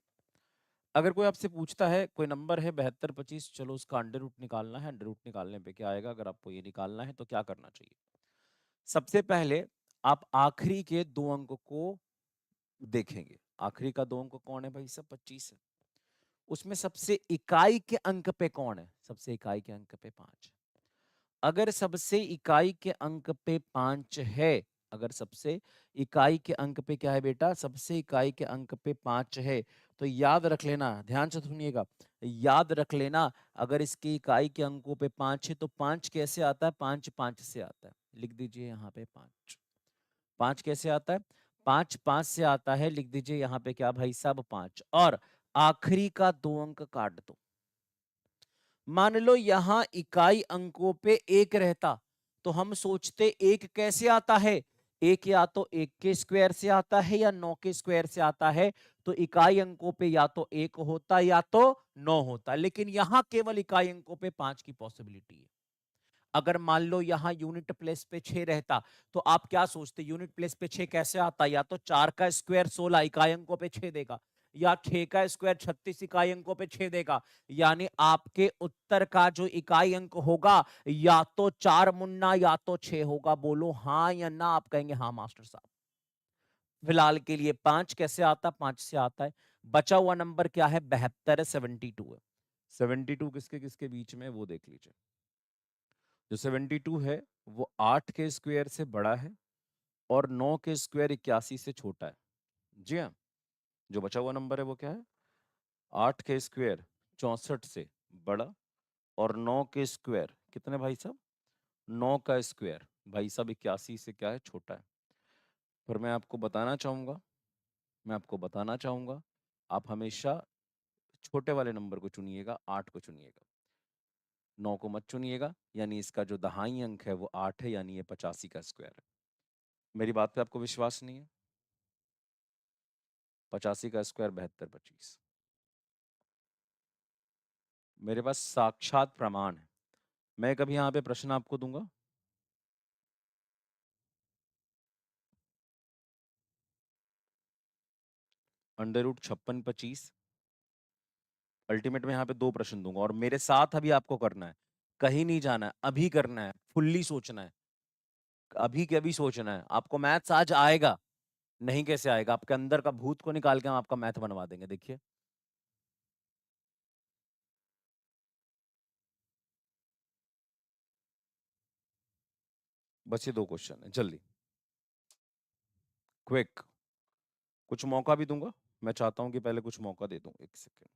A: अगर कोई आपसे पूछता है कोई नंबर है 72 25, चलो उसका अंडर रूट निकालना है, अंडर रूट निकालने पे क्या आएगा, अगर आपको ये निकालना है तो क्या करना चाहिए? सबसे पहले आप आखिरी के 2 अंक को देखेंगे। आखिरी का 2 अंक कौन है भाई? सब 25 है। उसमें सबसे इकाई के अंक पे कौन है? सबसे इकाई के अंक पे 5। अगर सबसे इकाई के अंक पे 5 है, अगर सबसे इकाई के अंक पे क्या है बेटा? सबसे इकाई के अंक पे 5 है, तो याद रख लेना, ध्यान से सुनिएगा, याद रख लेना, अगर इसकी इकाई के अंकों पे 5 है तो 5 कैसे आता है? 5 5 से आता है। लिख दीजिए यहाँ पे 5। 5 कैसे आता है? 5 5 से आता है। लिख दीजिए यहाँ पे क्या भाई साहब? 5। और आखिरी का 2 अंक काट दो। मान लो यहां इकाई अंकों पे 1 रहता तो हम सोचते 1 कैसे आता है? 1 या तो 1 के स्क्वायर से आता है या 9 के स्क्वायर से आता है। तो इकाई अंकों पे या तो 1 होता या तो 9 होता, लेकिन यहां केवल इकाई अंकों पे 5 की पॉसिबिलिटी है। अगर मान लो यहां यूनिट प्लेस पे 6 रहता तो आप क्या सोचते? यूनिट प्लेस पे 6 कैसे आता? या तो 4 का स्क्वायर 16 इकाई अंकों पे 6 देगा, या 6 का स्क्वायर 36 इकाई अंकों पे 6 देगा। यानी आपके उत्तर का जो इकाई अंक होगा या तो 4 मुन्ना या तो 6 होगा। बोलो हाँ या ना? आप कहेंगे हाँ मास्टर साहब। फिलहाल के लिए 5 कैसे आता? 5 से आता है। बचा हुआ नंबर क्या है? 72 है, 72 है। 72 किसके किसके बीच में वो देख लीजिए। जो 72 है वो 8 के स्क्वायर से बड़ा है और 9 के स्क्वायर 81 से छोटा है। जी हाँ, जो बचा हुआ नंबर है वो क्या है? 8 के स्क्वायर 64 से बड़ा और 9 के स्क्वायर कितने भाई साहब? 9 का स्क्वायर भाई साहब 81 से क्या है? छोटा है। पर मैं आपको बताना चाहूंगा, मैं आपको बताना चाहूंगा, आप हमेशा छोटे वाले नंबर को चुनिएगा, 8 को चुनिएगा, 9 को मत चुनिएगा। यानी इसका जो दहाई अंक है वो 8 है, यानी ये 85 का स्क्वायर है। मेरी बात पे आपको विश्वास नहीं है? 85 का स्क्वायर 72 25। मेरे पास साक्षात प्रमाण है। मैं कभी यहाँ पे प्रश्न आपको दूंगा, अंडर रूट 56 25। अल्टीमेट में यहाँ पे 2 प्रश्न दूंगा और मेरे साथ अभी आपको करना है, कहीं नहीं जाना है, अभी करना है, फुल्ली सोचना है, अभी के अभी सोचना है। आपको मैथ्स आज आएगा, नहीं कैसे आएगा? आपके अंदर का भूत को निकाल के हम आपका मैथ बनवा देंगे, देखिए। बचे 2 क्वेश्चन है, जल्दी, क्विक। कुछ मौका भी दूंगा, मैं चाहता हूं कि पहले कुछ मौका दे दूं, 1 सेकंड।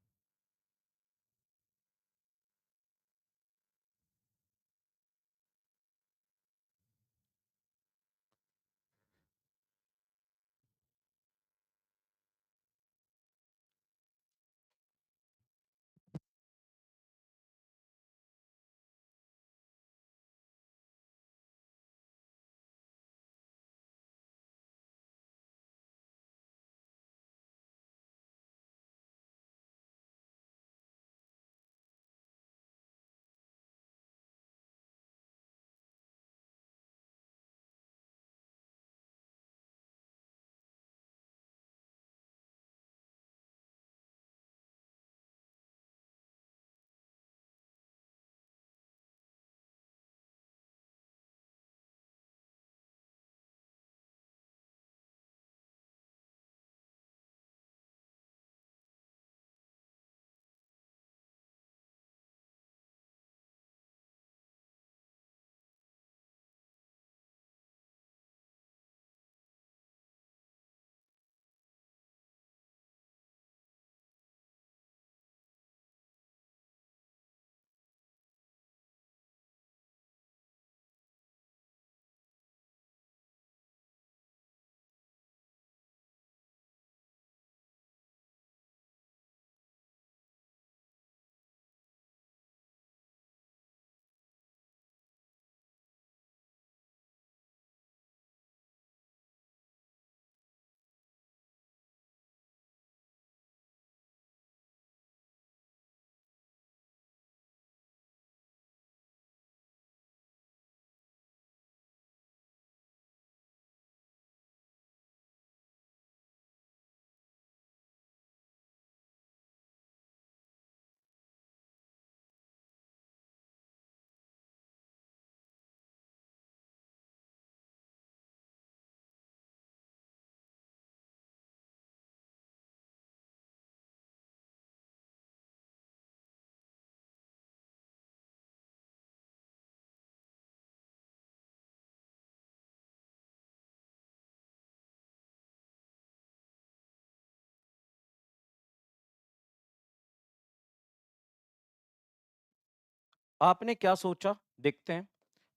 A: आपने क्या सोचा, देखते हैं।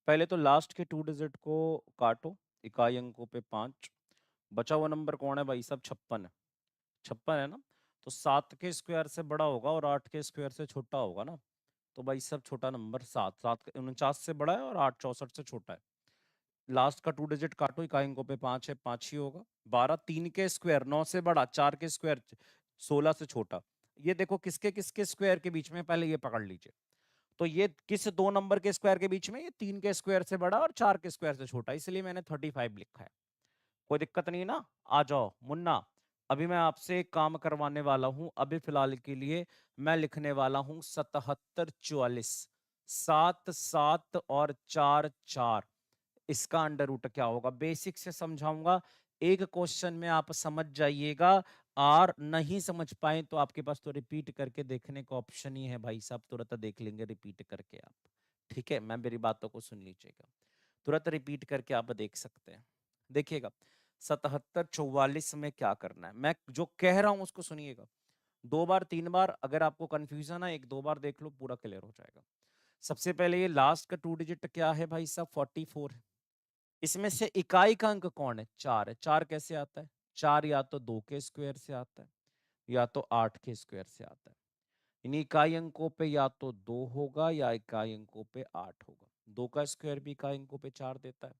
A: पहले तो लास्ट के 2 डिजिट को काटो, इकाई अंकों पे 5। बचा हुआ नंबर कौन है भाई साहब? 56 है। 56 है ना? तो 7 के स्क्वायर से बड़ा होगा और 8 के स्क्वायर से छोटा होगा ना। तो भाई सब छोटा नंबर 7, 49 से बड़ा है और 8 64 से छोटा है। लास्ट का 2 डिजिट काटो, इकाई अंकों पे 5 है, 5 ही होगा। 12 3 के स्क्वायर 9 से बड़ा, 4 के स्क्वायर 16 से छोटा। ये देखो किसके किसके स्क्वायर के बीच में, पहले ये पकड़ लीजिए। तो ये किस 2 नंबर के स्क्वायर के बीच में? ये 3 के स्क्वायर से बड़ा और 4 के स्क्वायर से छोटा, इसलिए मैंने 35 लिखा है। कोई दिक्कत नहीं ना? आ जाओ मुन्ना, अभी मैं आपसे एक काम करवाने वाला हूं। अभी फिलहाल के लिए मैं लिखने वाला हूं 77 44। 7 7 और 4 4। इसका अंडर रूट क्या होगा बेसिक से समझाऊंगा। एक क्वेश्चन में आप समझ जाइएगा, और नहीं समझ पाए तो आपके पास तो रिपीट करके देखने का ऑप्शन ही है भाई साहब, तुरंत देख लेंगे रिपीट करके आप। ठीक है, मैं मेरी बातों को सुन लीजिएगा, तुरंत रिपीट करके आप देख सकते हैं। देखिएगा 77 44 में क्या करना है, मैं जो कह रहा हूं उसको सुनिएगा। 2 बार 3 बार अगर आपको कंफ्यूजन है, 1 2 बार देख लो, पूरा क्लियर हो जाएगा। सबसे पहले ये लास्ट का 2 डिजिट क्या है भाई साहब? 44 है। इसमें से इकाई का अंक कौन है? 4 है। 4 कैसे आता है? 4 या तो 2 के स्क्वायर से आता है या तो 8 के स्क्वायर से आता है। इन इकाई अंकों पे या तो 2 होगा या इकाई अंकों पे 8 होगा। 2 का स्क्वायर भी इकाई अंकों पे 4 देता है,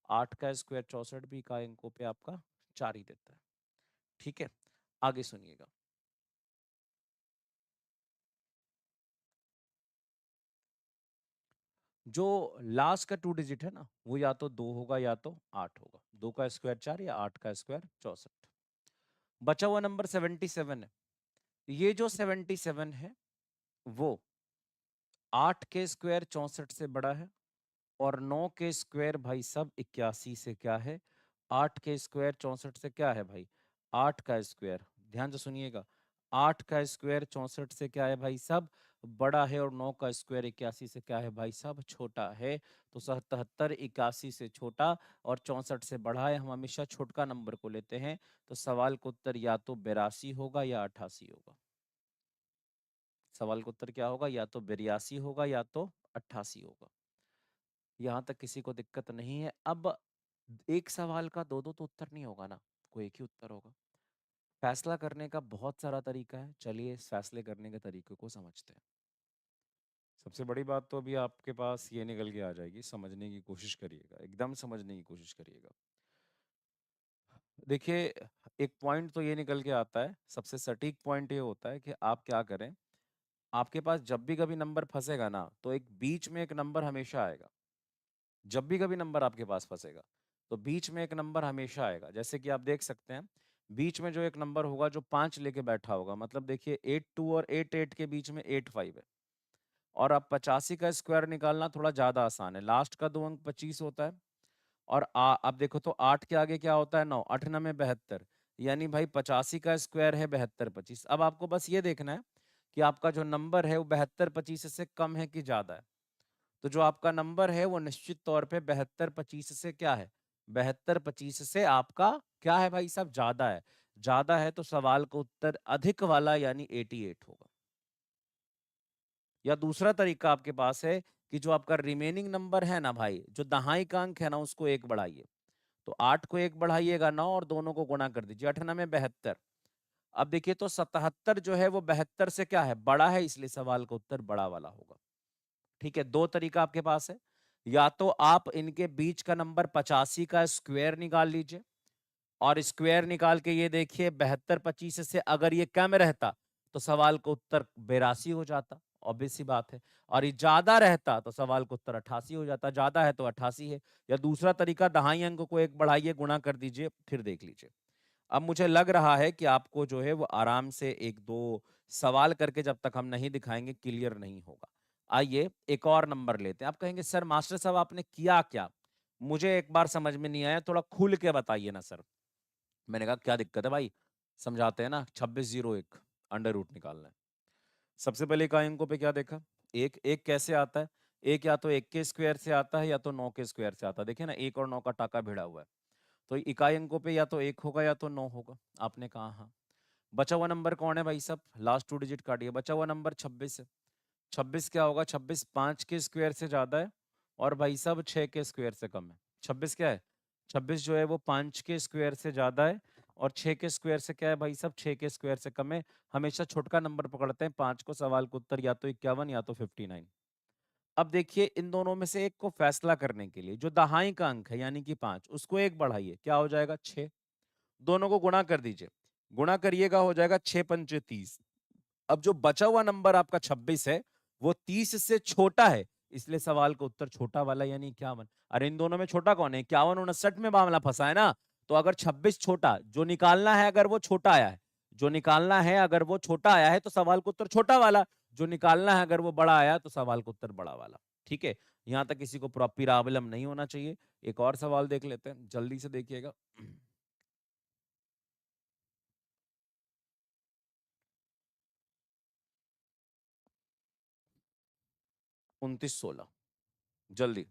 A: 8 का स्क्वायर 64 भी इकाई अंकों पे आपका 4 ही देता है। ठीक है, आगे सुनिएगा। जो लास्ट का 2 डिजिट है ना, वो या तो 2 होगा या तो 8 होगा। 2 का स्क्वायर 4 या 8 का स्क्वायर 64। बचा हुआ नंबर 77 है। ये जो 77 है वो 8 के स्क्वायर 64 से बड़ा है, और 9 के स्क्वायर भाई साहब 81 से क्या है? 8 के स्क्वायर 64 से क्या है भाई? 8 का स्क्वायर, ध्यान से सुनिएगा, 8 का स्क्वायर 64 से क्या है भाई साहब? बड़ा है। और 9 का स्क्वायर 81 से क्या है भाई साहब? छोटा है। तो 77 81 से छोटा और 64 से बड़ा है। हम हमेशा छोटका नंबर को लेते हैं। तो सवाल का उत्तर या तो 82 होगा या 88 होगा। सवाल का उत्तर क्या होगा? या तो 82 होगा या तो 88 होगा। यहाँ तक किसी को दिक्कत नहीं है? अब एक सवाल का दो दो तो उत्तर नहीं होगा ना, कोई एक ही उत्तर होगा। फैसला करने का बहुत सारा तरीका है, चलिए इस फैसले करने के तरीके को समझते हैं। सबसे बड़ी बात तो अभी आपके पास ये निकल के आ जाएगी, समझने की कोशिश करिएगा, एकदम समझने की कोशिश करिएगा। देखिए, एक पॉइंट तो ये निकल के आता है, सबसे सटीक पॉइंट ये होता है कि आप क्या करें। आपके पास जब भी कभी नंबर फंसेगा ना, तो एक बीच में एक नंबर हमेशा आएगा। जब भी कभी नंबर आपके पास फंसेगा तो बीच में एक नंबर हमेशा आएगा। जैसे कि आप देख सकते हैं, बीच में जो एक नंबर होगा जो 5 लेके बैठा होगा, मतलब देखिए 82 और 88 के बीच में 85 है। और अब 85 का स्क्वायर निकालना थोड़ा ज्यादा आसान है, लास्ट का 2 अंक 25 होता है। और अब देखो तो 8 के आगे क्या होता है? 9, 8 9 72, यानी भाई 85 का स्क्वायर है 72 25। अब आपको बस ये देखना है कि आपका जो नंबर है वो 72 25 से कम है कि ज्यादा है। तो जो आपका नंबर है वो निश्चित तौर पे 72 25 से क्या है? 72 25 से आपका क्या है भाई साहब? ज्यादा है। ज्यादा है तो सवाल का उत्तर अधिक वाला यानी 88 होगा। या दूसरा तरीका आपके पास है कि जो आपका रिमेनिंग नंबर है ना भाई, जो दहाई का अंक है ना, उसको एक बढ़ाइए। तो 8 को एक बढ़ाइएगा 9 और दोनों को गुणा कर दीजिए, 8 9 72। अब देखिए तो 77 जो है वो 72 से क्या है? बड़ा है, इसलिए सवाल का उत्तर बड़ा वाला होगा। ठीक है, दो तरीका आपके पास है। या तो आप इनके बीच का नंबर 85 का स्क्वायर निकाल लीजिए, और स्क्वायर निकाल के ये देखिए 72 25 से अगर ये कम रहता तो सवाल का उत्तर 82 हो जाता, ऑब्वियस सी बात है। और ये ज्यादा रहता तो सवाल का उत्तर 88 हो जाता, ज्यादा है तो 88 है। या दूसरा तरीका, दहाई अंक को एक बढ़ाइए, गुणा कर दीजिए, फिर देख लीजिए। अब मुझे लग रहा है कि आपको जो है वो आराम से एक दो सवाल करके, जब तक हम नहीं दिखाएंगे, क्लियर नहीं होगा। आइए एक और नंबर लेते हैं। आप कहेंगे सर मास्टर साहब आपने किया क्या? मुझे एक बार समझ में नहीं आया, थोड़ा खुल के बताइए ना सर। मैंने कहा क्या दिक्कत है भाई, समझाते हैं ना। 2601 अंडर रूट निकालना है। सबसे पहले इकाई अंकों पे क्या देखा? एक। एक कैसे आता है? एक या तो 1 के स्क्वायर से आता है या तो 9 के स्क्वायर से आता है। देखिए ना, 1 और 9 का टाका भिड़ा हुआ है। तो इकाई अंकों पे या तो 1 होगा या तो 9 होगा। आपने कहा हाँ। बचा हुआ नंबर कौन है भाई साहब? लास्ट 2 डिजिट काटिए, बचा हुआ नंबर 26 है। 26 क्या होगा? 26 5 के स्क्वायर से ज्यादा है और भाई साहब 6 के स्क्वायर से कम है। 26 क्या है? 26 जो है वो 5 के स्क्वायर से ज्यादा है और 6 के स्क्वायर से क्या है भाई साहब? 6 के स्क्वायर से कम है। हमेशा छोटका नंबर पकड़ते हैं 5 को। सवाल का उत्तर या तो 51 या तो 59। अब देखिए इन दोनों में से एक को फैसला करने के लिए जो दहाई का अंक है यानी कि 5, उसको एक बढ़ाइए, क्या हो जाएगा? 6। दोनों को गुणा कर दीजिए, गुणा करिएगा, हो जाएगा 6 पंचे 30। अब जो बचा हुआ नंबर आपका 26 है वो 30 से छोटा है, इसलिए सवाल का उत्तर छोटा वाला यानी 51। अरे इन दोनों में छोटा कौन है? 51 59 में मामला फंसा है ना। तो अगर 26 छोटा जो निकालना है, अगर वो छोटा आया है, जो निकालना है अगर वो छोटा आया है तो सवाल का उत्तर छोटा वाला, जो निकालना है अगर वो बड़ा आया तो सवाल का उत्तर बड़ा वाला। ठीक है, यहां तक किसी को प्रॉब्लम नहीं होना चाहिए। एक और सवाल देख लेते हैं, जल्दी से देखिएगा। 29 16, जल्दी।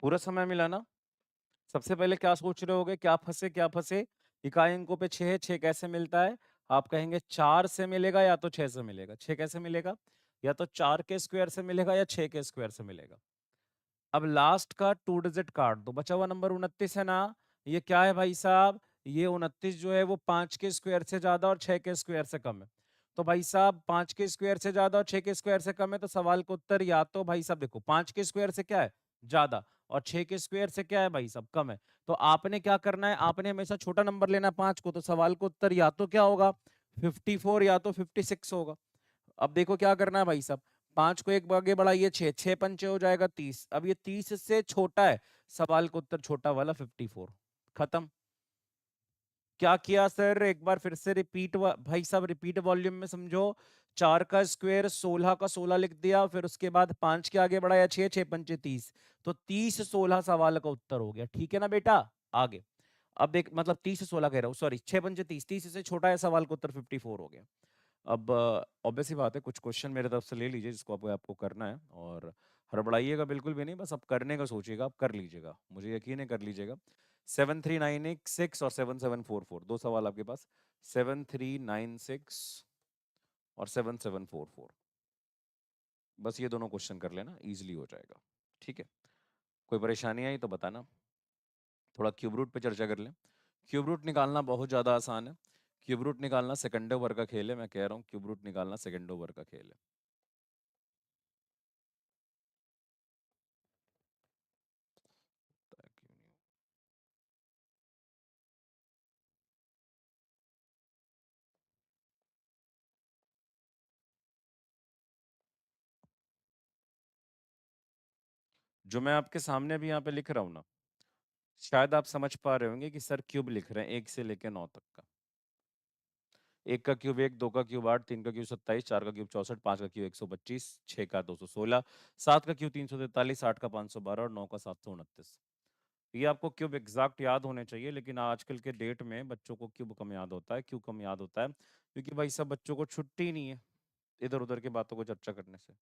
A: पूरा समय मिला ना। सबसे पहले क्या सोच रहे होगे, क्या फंसे क्या फंसे। इकाई अंकों पे 6 है, 6 कैसे मिलता है? आप कहेंगे 4 से मिलेगा या तो 6 से मिलेगा। 6 कैसे मिलेगा? या तो 4 के स्क्वायर से मिलेगा या 6 के स्क्वायर से मिलेगा। अब लास्ट का 2 डिजिट काट दो, बचा हुआ नंबर 29 है ना। ये क्या है भाई साहब? ये 29 जो है वो 5 के स्क्वायर से ज्यादा और 6 के स्क्वायर से कम है। तो भाई साहब 5 के स्क्वायर से ज्यादा और 6 के स्क्वायर से कम है, तो सवाल का उत्तर या तो भाई साहब देखो 5 के स्क्वायर से क्या है, ज्यादा, और 6 के स्क्वायर से क्या है भाई साहब, कम है। तो आपने क्या करना है, आपने हमेशा छोटा नंबर लेना है 5 को। तो सवाल का उत्तर या तो क्या होगा, 54 या तो 56 होगा। अब देखो क्या करना है भाई साहब, 5 को एक आगे बढ़ाइए, 6, 6 पंचे हो जाएगा 30। अब ये 30 से छोटा है, सवाल का उत्तर छोटा वाला 54। खत्म। क्या किया सर, एक बार फिर से रिपीट, भाई साहब रिपीट वॉल्यूम में समझो। 4 का स्क्वायर 16 का 16 लिख दिया, फिर उसके बाद 5 के आगे बढ़ाया 6, 6 पंचे 30। तो 30 16 सवाल का उत्तर हो गया, ठीक है ना बेटा। आगे। अब देख, मतलब 30 से 16 कह रहा हूँ, सॉरी 6 पंचे 30, 30 से छोटा है, सवाल का उत्तर 54 हो गया। अब ऑब्वियस ही बात है, कुछ क्वेश्चन मेरे तरफ से ले लीजिए जिसको आपको आपको करना है, और हड़बड़ाइएगा बिल्कुल भी नहीं, बस अब करने का सोचिएगा, आप कर लीजिएगा, मुझे यकीन है कर लीजिएगा। 73986 और 7744, दो सवाल आपके पास। 7396 और 7744, बस ये दोनों क्वेश्चन कर लेना, इजीली हो जाएगा। ठीक है, कोई परेशानी आई तो बताना। थोड़ा क्यूब रूट पे चर्चा कर लें। क्यूब रूट निकालना बहुत ज़्यादा आसान है। क्यूब रूट निकालना सेकंड ओवर का खेल है, मैं कह रहा हूँ क्यूब रूट निकालना सेकंड ओवर का खेल है। पता है क्यों नहीं। जो मैं आपके सामने अभी यहाँ पे लिख रहा हूँ ना, शायद आप समझ पा रहे होंगे कि सर क्यूब लिख रहे हैं 1 से लेकर 9 तक का। 1 का क्यूब 1, 2 का क्यूब 8, 3 का क्यूब 27, 4 का क्यूब 64, 5 का क्यूब 125, 6 का 216, 7 का क्यूब 343, 8 का 512 और 9 का 729। ये आपको क्यूब एग्जैक्ट याद होने चाहिए, लेकिन आजकल के डेट में बच्चों को क्यूब कम याद होता है। क्यों कम याद होता है? क्योंकि भाई सब बच्चों को छुट्टी ही नहीं है इधर उधर की बातों को चर्चा करने से।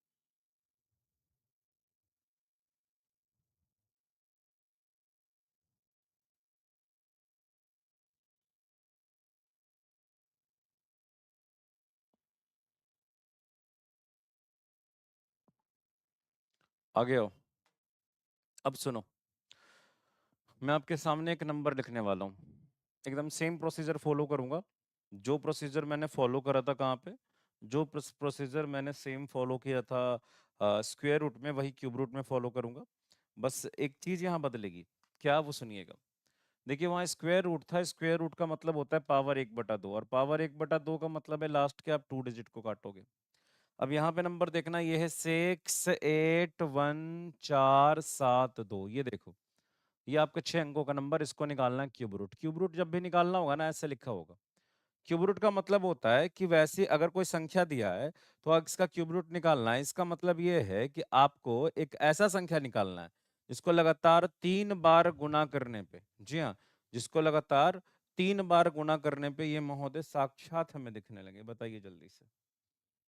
A: आगे आओ। अब सुनो, मैं आपके सामने एक नंबर लिखने वाला हूँ, एकदम सेम प्रोसीजर फॉलो करूंगा जो प्रोसीजर मैंने फॉलो करा था कहाँ पे, जो प्रोसीजर मैंने सेम फॉलो किया था स्क्वायर रूट में, वही क्यूब रूट में फॉलो करूंगा। बस एक चीज यहाँ बदलेगी, क्या, वो सुनिएगा। देखिए वहाँ स्क्वायर रूट था, स्क्वायर रूट का मतलब होता है पावर 1/2, और पावर 1/2 का मतलब है लास्ट के आप 2 डिजिट को काटोगे। अब यहाँ पे नंबर देखना, ये है 68147 2, ये देखो, ये आपके 6 अंकों का नंबर, इसको निकालना है क्यूब रूट। क्यूब रूट जब भी निकालना होगा ना, ऐसे लिखा होगा। क्यूब रूट का मतलब होता है कि वैसे अगर कोई संख्या दिया है तो अब इसका क्यूब रूट निकालना है। इसका मतलब ये है कि आपको एक ऐसा संख्या निकालना है जिसको लगातार 3 बार गुना करने पे, जी हाँ, जिसको लगातार 3 बार गुना करने पे ये महोदय साक्षात हमें दिखने लगे। बताइए जल्दी से,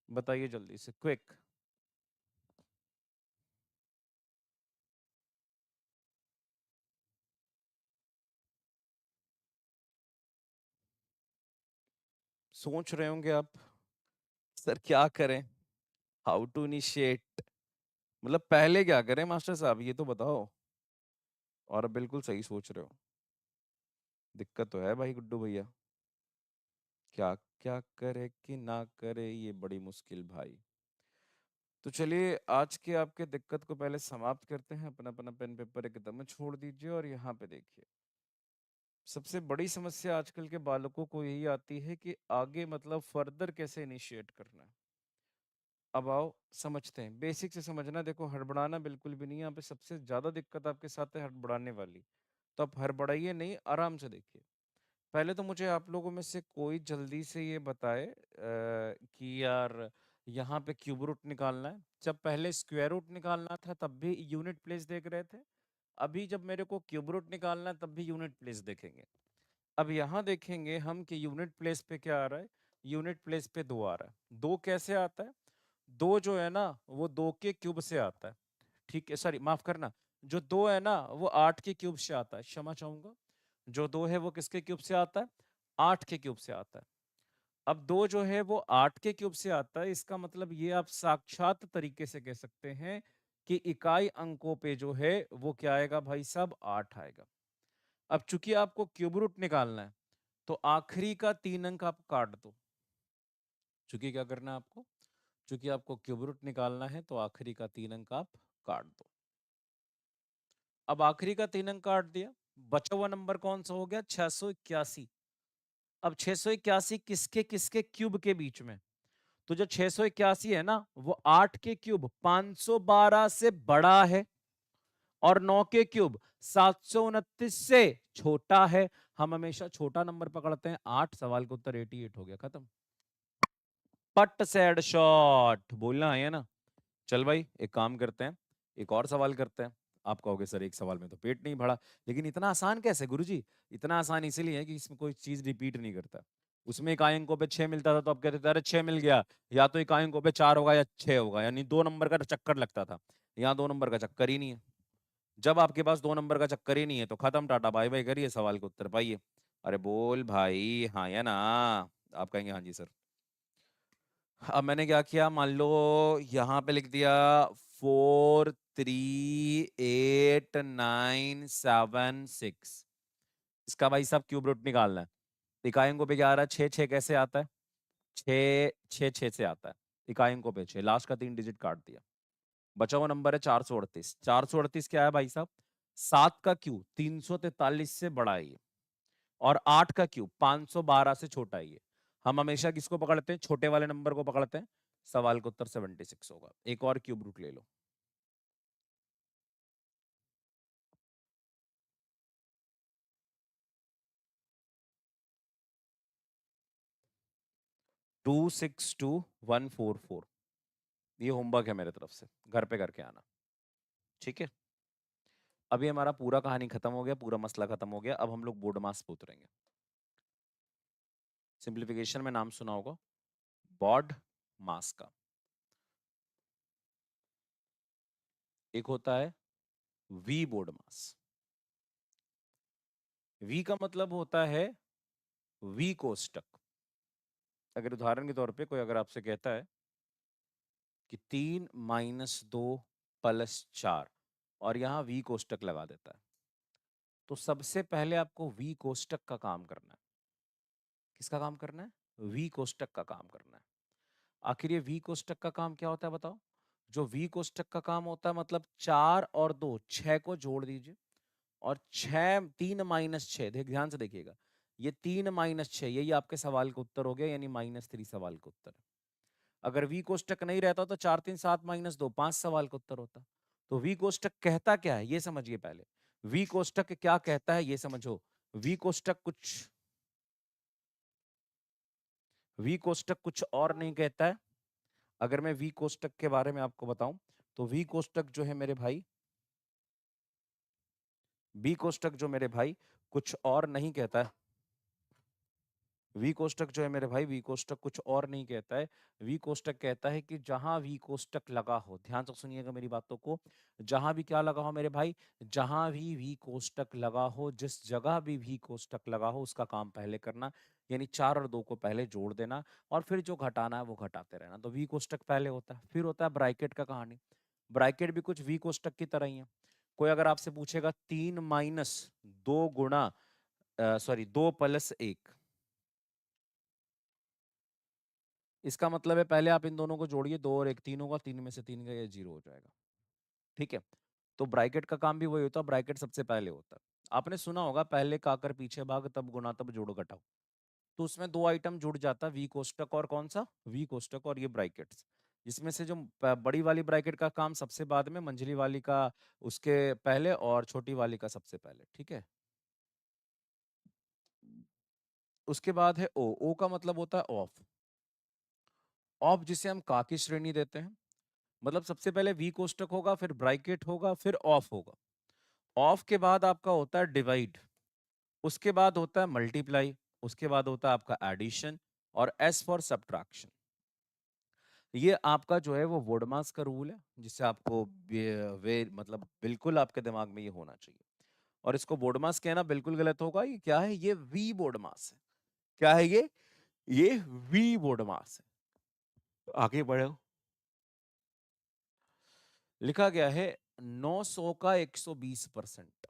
A: बताइए जल्दी से, क्विक। सोच रहे होंगे आप, सर क्या करें, हाउ टू इनिशिएट, मतलब पहले क्या करें मास्टर साहब, ये तो बताओ। और बिल्कुल सही सोच रहे हो, दिक्कत तो है भाई गुड्डू भैया, क्या क्या करे कि ना करे, ये बड़ी मुश्किल भाई। तो चलिए आज के आपके दिक्कत को पहले समाप्त करते हैं। अपना अपना पेन पेपर एकदम में छोड़ दीजिए और यहाँ पे देखिए, सबसे बड़ी समस्या आजकल के बालकों को यही आती है कि आगे मतलब फर्दर कैसे इनिशिएट करना है। अब आओ समझते हैं, बेसिक से समझना। देखो हड़बड़ाना बिल्कुल भी नहीं है, यहाँ पे सबसे ज्यादा दिक्कत आपके साथ है हड़बड़ाने वाली। तो आप हड़बड़ाइए नहीं, आराम से देखिए। पहले तो मुझे आप लोगों में से कोई जल्दी से ये बताए कि यार यहाँ पे क्यूब रूट निकालना है, जब पहले स्क्वायर रूट निकालना था तब भी यूनिट प्लेस देख रहे थे, अभी जब मेरे को क्यूब रूट निकालना है तब भी यूनिट प्लेस देखेंगे। अब यहाँ देखेंगे हम कि यूनिट प्लेस पे क्या आ रहा है, यूनिट प्लेस पे 2 आ रहा है। 2 कैसे आता है? 2 जो है ना वो 2 के क्यूब से आता है। ठीक है, सॉरी माफ करना, जो 2 है ना वो 8 के क्यूब से आता है, क्षमा चाहूंगा, जो 2 है वो किसके क्यूब से आता है? 8 के क्यूब से आता है। अब 2 जो है वो 8 के क्यूब से आता है, इसका मतलब ये आप साक्षात तरीके से कह सकते हैं कि इकाई अंकों पे जो है वो क्या आएगा भाई साहब? 8 आएगा। अब चूंकि आपको क्यूब रूट निकालना है तो आखिरी का 3 अंक आप काट दो। चूंकि क्या करना है आपको? चूंकि आपको क्यूब रूट निकालना है तो आखिरी का 3 अंक आप काट दो। अब आखिरी का 3 अंक काट दिया, बचा हुआ नंबर कौन सा हो गया? 681। अब 681 किसके किसके क्यूब के बीच में? तो जो 681 है ना वो 8 के क्यूब 512 से बड़ा है और 9 के क्यूब 729 से छोटा है। हम हमेशा छोटा नंबर पकड़ते हैं। 8, सवाल का उत्तर 88 हो गया, खत्म। पट सेड शॉट बोलना है ना। चल भाई एक काम करते हैं, एक और सवाल करते हैं। आप कहोगे सर एक सवाल में तो पेट नहीं भरा, लेकिन इतना आसान कैसे गुरुजी? इतना आसान इसीलिए है कि इसमें कोई चीज रिपीट नहीं करता। उसमें इकाई अंकों पे 6 मिलता था तो आप कहते थे अरे 6 मिल गया, या तो इकाई अंकों पे 4 होगा या 6 होगा, यानी 2 नंबर का चक्कर लगता था। यहाँ 2 नंबर का चक्कर ही नहीं है। जब आपके पास 2 नंबर का चक्कर ही नहीं है तो खत्म, टाटा बाय बाय करिए, सवाल के उत्तर पाइए। अरे बोल भाई हाँ या ना? आप कहेंगे हाँ जी सर। अब मैंने क्या किया, मान लो यहाँ पे लिख दिया 43896। इसका भाई साहब क्यूब रूट निकालना है। इकाई अंकों पे क्या आ रहा है? 6 6 कैसे आता है? 6 6 6 से आता है। इकाई अंकों पे 6, लास्ट का 3 डिजिट काट दिया। बचा हुआ नंबर है 438। 438 क्या है भाई साहब? 7 का क्यूब 343 से बड़ा है ये, और 8 का क्यूब 512 से छोटा है ये। हम हमेशा किसको पकड़ते हैं? छोटे वाले नंबर को पकड़ते हैं। सवाल का उत्तर 76 होगा। एक और क्यूब रूट ले लो। टू 62144। ये होमवर्क है मेरे तरफ से, घर पे करके आना, ठीक है? अभी हमारा पूरा कहानी खत्म हो गया, पूरा मसला खत्म हो गया। अब हम लोग बोर्ड मास पे उतरेंगे। सिंप्लीफिकेशन में नाम सुना होगा बॉड मास का। एक होता है वी बोर्ड मास। वी का मतलब होता है वी कोष्टक। अगर उदाहरण के तौर पे कोई अगर आपसे कहता है कि 3 - 2 + 4 और यहाँ वी कोष्टक लगा देता है, तो सबसे पहले आपको वी कोष्टक का काम करना है। किसका काम करना है? वी कोष्टक का काम करना है। आखिर ये वी कोष्टक का काम क्या होता है बताओ? जो वी कोष्टक का काम होता है मतलब 4 और 2 6 को जोड़ दीजिए, और 6 3 - 6 देख ध्यान से देखिएगा, ये 3 - 6 यही आपके सवाल का उत्तर हो गया, यानी -3 सवाल का उत्तर है। अगर वी कोष्टक नहीं रहता तो 4 3 7 - 2 5 सवाल का उत्तर होता। तो वी कोष्टक कहता क्या है ये समझिए पहले। वी कोष्टक क्या कहता है ये समझो। वी कोष्टक कुछ वी कोष्टक कुछ और नहीं कहता है। अगर मैं वी कोष्टक के बारे में आपको बताऊं तो वी कोष्टक जो है मेरे भाई, वी कोष्टक जो मेरे भाई कुछ और नहीं कहता है। वी कोष्टक जो है मेरे भाई, वी कोष्टक कुछ और नहीं कहता है। वी कोष्टक कहता है कि जहां वी कोष्टक लगा हो, ध्यान से सुनिएगा मेरी बातों को, जहां भी क्या लगा हो मेरे भाई, जहां भी वी कोष्टक लगा हो, जिस जगह भी वी कोष्टक लगा हो उसका काम पहले करना, यानी 4 और 2 को पहले जोड़ देना, और फिर जो घटाना है वो घटाते रहना। तो वी कोष्टक पहले होता है। फिर होता है ब्रैकेट का कहानी। ब्रैकेट भी कुछ वी कोष्टक की तरह ही है। कोई अगर आपसे पूछेगा 3 - 2 * 1, इसका मतलब है पहले आप इन दोनों को जोड़िए, 2 और 1 3 होगा, 3 में से 3 गया, ये 0 हो जाएगा, ठीक है? तो ब्रैकेट का काम भी वही होता है, ब्रैकेट सबसे पहले होता है। आपने सुना होगा पहले काकर पीछे भाग तब गुना तब जोड़ो घटाओ। तो उसमें 2 आइटम जुड़ जाता है, वी कोष्टक और कौन सा? वी कोष्टक और ये ब्रैकेट्स। जिसमें से जो बड़ी वाली ब्रैकेट का काम सबसे बाद में, मंझली वाली का उसके पहले, और छोटी वाली का सबसे पहले, ठीक है? उसके बाद है ओ। ओ का मतलब होता है ऑफ। ऑफ जिसे हम का की श्रेणी देते हैं। मतलब सबसे पहले वी कोष्टक होगा, फिर ब्रैकेट होगा, फिर ऑफ होगा। ऑफ के बाद आपका होता है डिवाइड, उसके बाद होता है मल्टीप्लाई, उसके बाद होता है आपका एडिशन, और एस फॉर सब्ट्रैक्शन। ये आपका जो है वो वोडमास का रूल है, जिससे आपको मतलब बिल्कुल आपके दिमाग में ये होना चाहिए। और इसको बोडमास कहना बिल्कुल गलत होगा। ये क्या है? ये वी बोडमास है। क्या है ये वी बोडमास है। आगे बढ़ो। लिखा गया है 900 का 120%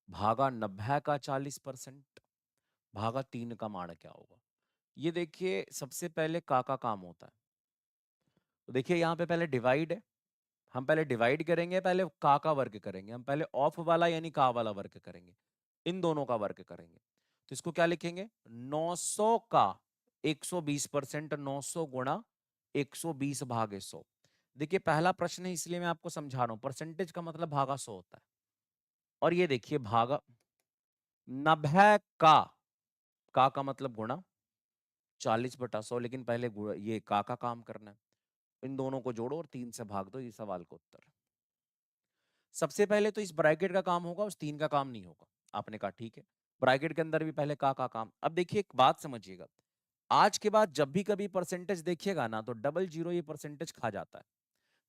A: भागा 90 का 40% भागा 3 का मान क्या होगा? ये देखिए, सबसे पहले का काम होता है। तो देखिए यहाँ पे पहले डिवाइड है। हम पहले डिवाइड करेंगे, पहले का वर्ग करेंगे। हम पहले ऑफ वाला यानी का वाला वर्ग करेंगे, इन दोनों का वर्ग करेंगे। तो इसको क्या लिखेंगे? 900 का 120%, 900 गुणा 120 भागे 100। देखिए पहला प्रश्न है इसलिए मैं आपको समझा रहा हूं, परसेंटेज का मतलब भागा 100 होता है। और ये देखिए भागा 90 का मतलब गुणा 40/100, लेकिन पहले ये का काम करना है। इन दोनों को जोड़ो और 3 से भाग दो, ये सवाल का उत्तर है। सबसे पहले तो इस ब्रैकेट का काम होगा, उस 3 का काम नहीं होगा। आपने कहा ठीक है, ब्रैकेट के अंदर भी पहले का काम। अब देखिए एक बात समझिएगा, आज के बाद जब भी कभी परसेंटेज देखिएगा ना, तो डबल जीरो ये परसेंटेज खा जाता है।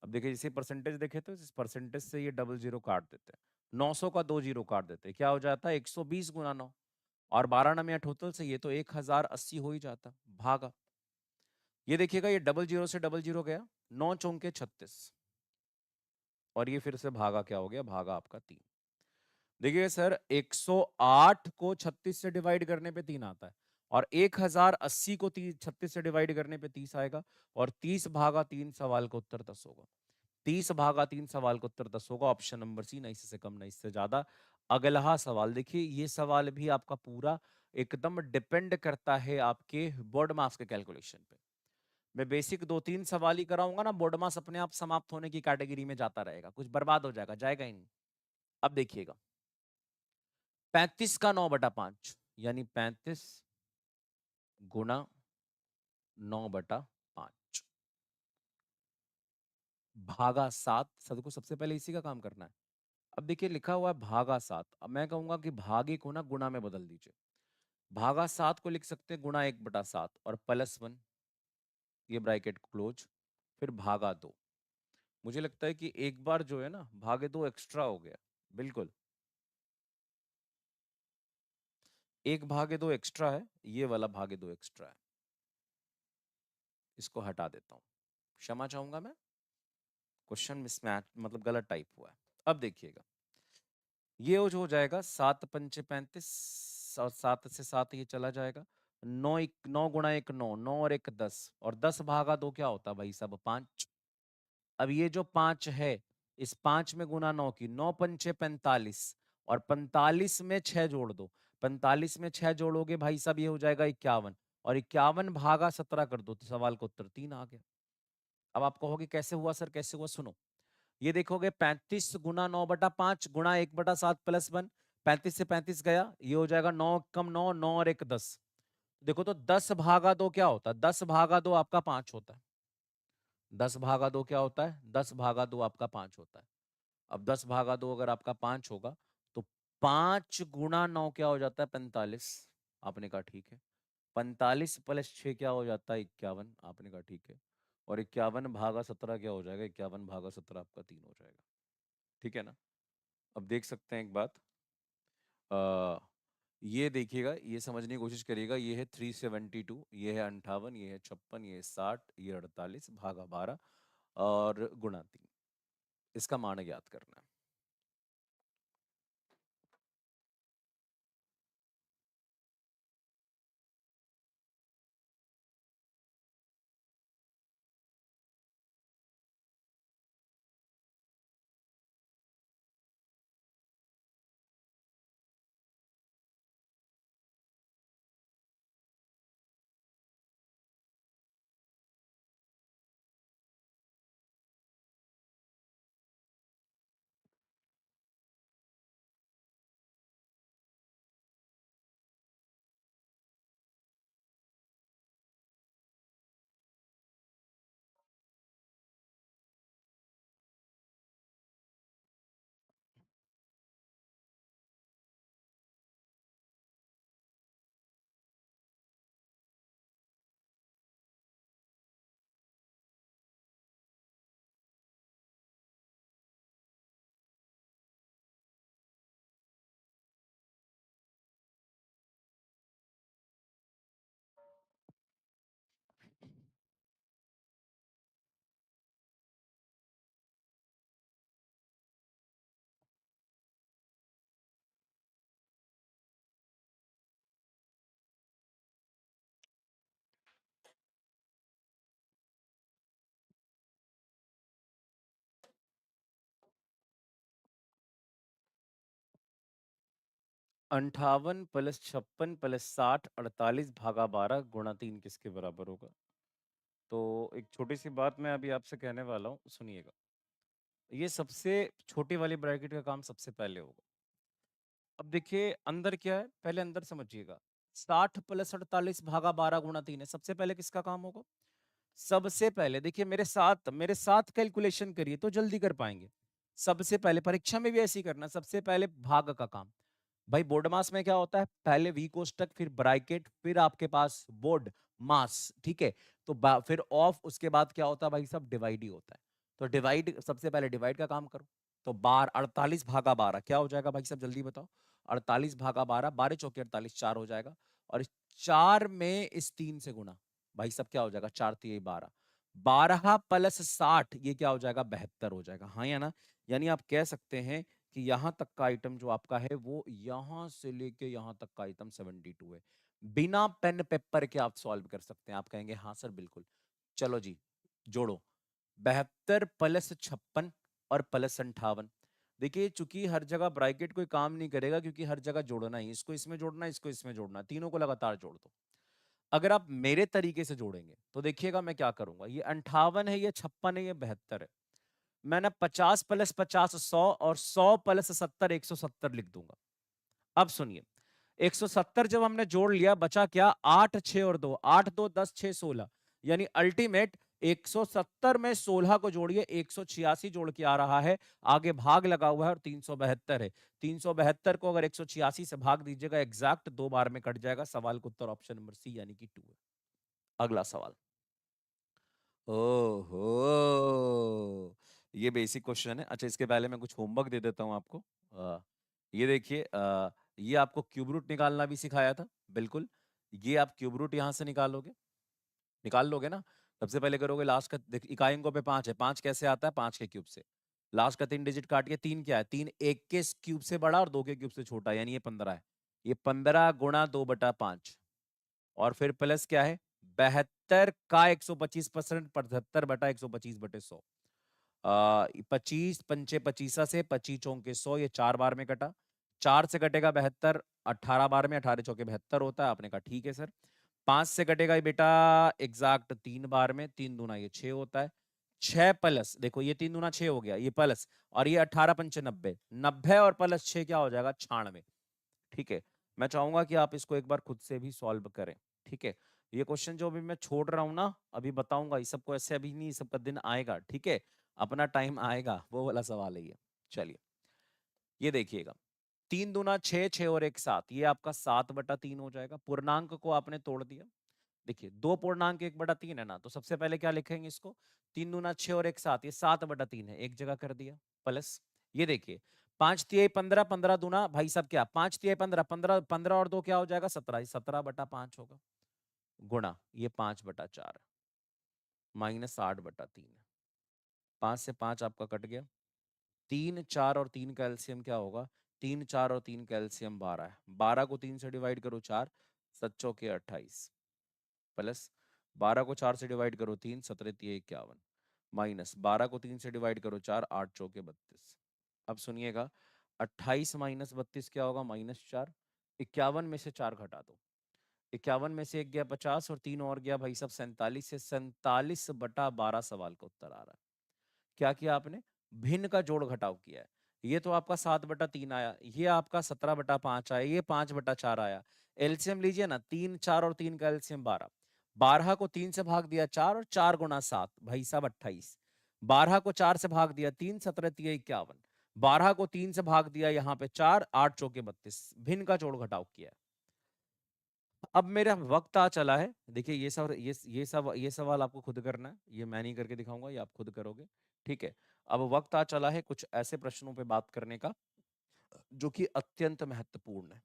A: अब देखिए जैसे परसेंटेज देखे तो इस परसेंटेज से ये डबल जीरो काट देते हैं। 900 का 2 जीरो काट देते हैं, क्या हो जाता है? 120 गुना 9, और 12 नम या टोटल से ये तो 1080 हो ही जाता। भागा, ये देखिएगा ये डबल जीरो से डबल जीरो गया, 9 चौके 36, और ये फिर से भागा क्या हो गया? भागा आपका 3। देखिए सर, 108 को 36 से डिवाइड करने पे 3 आता है, और 1080 को 36 से डिवाइड करने पे 30 आएगा, और 30 भागा 3 सवाल का उत्तर 10 होगा। 30 भागा 3 सवाल का उत्तर 10 होगा। ऑप्शन नंबर सी, न इससे कम न इससे ज्यादा। अगला सवाल देखिए, ये सवाल भी आपका पूरा एकदम डिपेंड करता है आपके बोर्ड मार्क्स के कैलकुलेशन पे। मैं बेसिक 2-3 सवाल ही कराऊंगा ना, बोर्ड मार्क्स अपने आप समाप्त होने की कैटेगरी में जाता रहेगा, कुछ बर्बाद हो जाएगा, जाएगा ही नहीं। अब देखिएगा, 35 का 9/5 यानी 35 गुना 9/5 भागा 7। सबको सबसे पहले इसी का काम करना है। अब देखिए लिखा हुआ है भागा 7, अब मैं कहूंगा कि भागे को ना गुना में बदल दीजिए। भागा 7 को लिख सकते हैं गुना 1/7 और +1, ये ब्रैकेट क्लोज, फिर भागा 2। मुझे लगता है कि एक बार जो है ना भागे 2 एक्स्ट्रा हो गया। बिल्कुल, एक भागे 2 एक्स्ट्रा है, ये वाला भागे 2 एक्स्ट्रा है। इसको हटा देता हूं, क्षमा चाहूंगा मैं, क्वेश्चन मिसमैच मतलब गलत टाइप हुआ है। अब देखिएगा, ये हो जाएगा 7×5 = 35, और 7 से 7 ये चला जाएगा। 9 गुणा 1 9, 9 और 1 10, और 10 भागा 2 क्या होता है भाई साहब? 5। अब ये जो 5 है, इस 5 में गुना 9 की, 9×5 = 45, और 45 में 6 जोड़ दो। 45 में 6 जोड़ोगे भाई साहब, ये हो जाएगा 51, और 51 भागा 17 कर दो, तो सवाल का उत्तर 3 आ गया। अब आप कहोगे कैसे हुआ सर, कैसे हुआ? सुनो, ये देखोगे 35 गुना 9/5 गुणा 1/7 +1, 35 से 35 गया, ये हो जाएगा 9 कम 9, 9 और 1 10। देखो तो 10 भागा 2 क्या होता है? 10 भागा 2 आपका 5 होता है। 10 भागा 2 क्या होता है? 10 भागा 2 आपका 5 होता है। अब 10 भागा 2 अगर आपका 5 होगा, तो 5 गुणा 9 क्या हो जाता है? 45। आपने कहा ठीक है। 45 + 6 क्या हो जाता है? 51। आपने कहा ठीक है। और 51 भागा 17 क्या हो जाएगा? 51 भागा 17 आपका 3 हो जाएगा। ठीक है ना? अब देख सकते हैं एक बात, आ, ये देखिएगा, ये समझने की कोशिश करिएगा। ये है 372, ये है 58, ये है 56, ये है 60, ये 48 भागा 12 और गुणा 3। इसका मान ज्ञात करना है। 58 प्लस 56 प्लस 60 48 भागा 12 गुणा 3 किसके बराबर होगा? तो एक छोटी सी बात मैं अभी आपसे कहने वाला हूँ, सुनिएगा। ये सबसे छोटी वाली ब्रैकेट का काम सबसे पहले होगा। अब देखिए अंदर क्या है, पहले अंदर समझिएगा। 60 प्लस 48 भागा 12 गुणा 3 है। सबसे पहले किसका काम होगा? सबसे पहले देखिए मेरे साथ कैलकुलेशन करिए तो जल्दी कर पाएंगे। सबसे पहले परीक्षा में भी ऐसे ही करना, सबसे पहले भाग का काम। भाई बोर्ड मास में क्या होता है? पहले वी कोष्टक, फिर ब्रैकेट, फिर आपके पास बोर्ड मास, ठीक है। तो फिर ऑफ, उसके बाद क्या होता है भाई? सब डिवाइड ही होता है। तो डिवाइड, सबसे पहले डिवाइड का काम करो। तो 48 भागा 12 क्या हो जाएगा भाई साहब? जल्दी बताओ। 48 भागा 12, 12 चौके 48, 4 हो जाएगा। और इस 4 में इस 3 से गुणा, भाई साहब क्या हो जाएगा? 4 तिये 12, 12 प्लस 60 ये क्या हो जाएगा? 72 हो जाएगा। हाँ या ना? यानी आप कह सकते हैं कि यहां तक का आइटम जो आपका है वो यहां से लेके यहां तक का आइटम 72 है। बिना पेन पेपर के आप सॉल्व कर सकते हैं। आप कहेंगे हाँ सर बिल्कुल। चलो जी, जोड़ो। 72 प्लस 56 और प्लस 58। देखिए चूंकि हर जगह ब्रैकेट कोई काम नहीं करेगा, क्योंकि हर जगह जोड़ना ही, इसको इसमें जोड़ना, इसको इसमें जोड़ना, तीनों को लगातार जोड़ दो। अगर आप मेरे तरीके से जोड़ेंगे तो देखिएगा मैं क्या करूंगा। ये 58 है, ये 56 है, ये 72 है। मैंने 50 प्लस 50 100 और 100 प्लस 70 170 लिख दूंगा। अब सुनिए, 170 जब हमने जोड़ लिया बचा क्या? 8 6 और 2, 8 2 10 6 16, यानी अल्टीमेट 170 में 16 को जोड़िए 186 जोड़ के आ रहा है। आगे भाग लगा हुआ है और 372 है। 372 को अगर 186 से भाग दीजिएगा एग्जैक्ट 2 बार में कट जाएगा। सवाल का उत्तर ऑप्शन नंबर सी यानी कि 2 है। अगला सवाल। ओहो, ये बेसिक क्वेश्चन है। अच्छा इसके पहले मैं कुछ होमवर्क दे देता हूं आपको। ये देखिए, ये आपको क्यूब रूट निकालना भी सिखाया था, बिल्कुल। ये आप क्यूब रूट यहां से निकालोगे, निकाल लोगे ना। सबसे पहले करोगे लास्ट का, इकाई अंकों पे 5 है, 5 कैसे आता है? 5 के क्यूब से। लास्ट का 3 डिजिट काट के 3 क्या है? 3 1 के क्यूब से बड़ा और 2 के क्यूब से छोटा, यानी ये 15 है। ये 15 गुणा 2/5, और फिर प्लस क्या है? 72 का 125%, 75/125/100। 25 पंचे 25 से 25 चौके 100, ये 4 बार में कटा। 4 से कटेगा 72, 18 बार में, 18 चौके 72 होता है। आपने कहा ठीक है सर। 5 से कटेगा ये बेटा एग्जैक्ट 3 बार में, 3 दूना ये 6 होता है। 6 प्लस, देखो ये 3 दूना 6 हो गया, ये प्लस, और ये 18 पंचे 90, 90 और प्लस 6 क्या हो जाएगा? 96। ठीक है। मैं चाहूंगा कि आप इसको एक बार खुद से भी सॉल्व करें। ठीक है। ये क्वेश्चन जो अभी मैं छोड़ रहा हूं ना, अभी बताऊंगा, ये सबको ऐसे अभी नहीं, सबका दिन आएगा। ठीक है, अपना टाइम आएगा, वो वाला सवाल है ये। चलिए ये देखिएगा, 3 दूना 6, 6 और 1 7, ये आपका 7/3 हो जाएगा। पूर्णांक को आपने तोड़ दिया। देखिए दो पूर्णांक 1/3 है ना, तो सबसे पहले क्या लिखेंगे इसको? 3 दूना 6 और 1 7, ये 7/3 है, एक जगह कर दिया। प्लस ये देखिए 5 तिहाई 15, 15 दूना भाई साहब क्या? 5 तिहाई 15, 15 15 और 2 क्या हो जाएगा? 17, 17/5 होगा। गुणा ये 5/4 माइनस 8/3, 5 से 5 आपका कट गया। 3 4 और 3 का एलसीएम क्या होगा? 3 4 और 3 का एलसीएम 12 है। 12 को 3 से डिवाइड करो 4, 7 चौके 28, प्लस 12 को 4 से डिवाइड करो 3, 17 तिये 51, माइनस 12 को 3 से डिवाइड करो 4, 8 चौके 32। अब सुनिएगा, 28 माइनस 32 क्या होगा? -4। 51 में से 4 घटा दो, 51 में से 1 गया 50 और 3 और गया भाई साहब 47 से, 47/12 सवाल का उत्तर आ रहा है। क्या किया आपने? भिन्न का जोड़ घटाव किया है। ये तो आपका 7/3 आया, ये आपका 17/5 आया, ये 5/4 आया। एलसीएम लीजिए ना, 3 4 और 3 का एलसीएम 12। 12 को 3 से भाग दिया 4, और 4 गुना 7 भाई साहब 28। 12 को 4 से भाग दिया 3, 17 तिया 51। 12 को 3 से भाग दिया यहाँ पे 4, 8 चौके 32, भिन्न का जोड़ घटाव किया है। अब मेरा वक्त आ चला है। देखिए ये सवाल आपको खुद करना है, ये मैं नहीं करके दिखाऊंगा, ये आप खुद करोगे। ठीक है। अब वक्त आ चला है कुछ ऐसे प्रश्नों पे बात करने का जो कि अत्यंत महत्वपूर्ण है।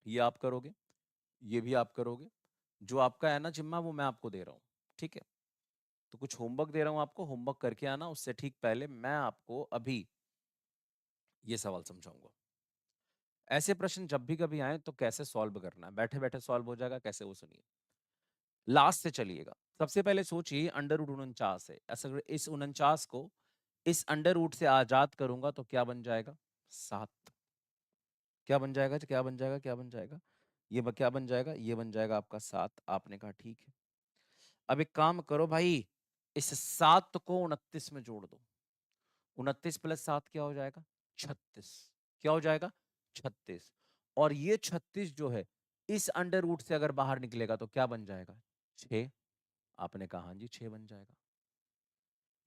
A: ये आप करोगे, ये भी आप करोगे। जो आपका है ना जिम्मा, वो मैं आपको दे रहा हूँ। ठीक है। तो कुछ होमवर्क दे रहा हूँ आपको, होमवर्क करके आना। उससे ठीक पहले मैं आपको अभी ये सवाल समझाऊंगा। ऐसे प्रश्न जब भी कभी आए तो कैसे सॉल्व करना है, बैठे बैठे सॉल्व हो जाएगा कैसे, वो सुनिए। लास्ट से चलिएगा। सबसे पहले सोचिए अंडर रूट 49 है, ऐसा अगर इस 49 को इस अंडर रूट से आजाद करूंगा तो क्या बन जाएगा? 7। क्या बन जाएगा, क्या बन जाएगा, क्या बन जाएगा? क्या बन जाएगा? ये बन जाएगा आपका 7। आपने कहा ठीक है। अब एक काम करो भाई, इस 7 को 29 में जोड़ दो। 29 प्लस 7 क्या हो जाएगा? 36। क्या हो जाएगा? 36। और ये 36 जो है, इस अंडर रूट से अगर बाहर निकलेगा तो क्या बन जाएगा? 6। आपने कहा हाँ जी 6 बन जाएगा।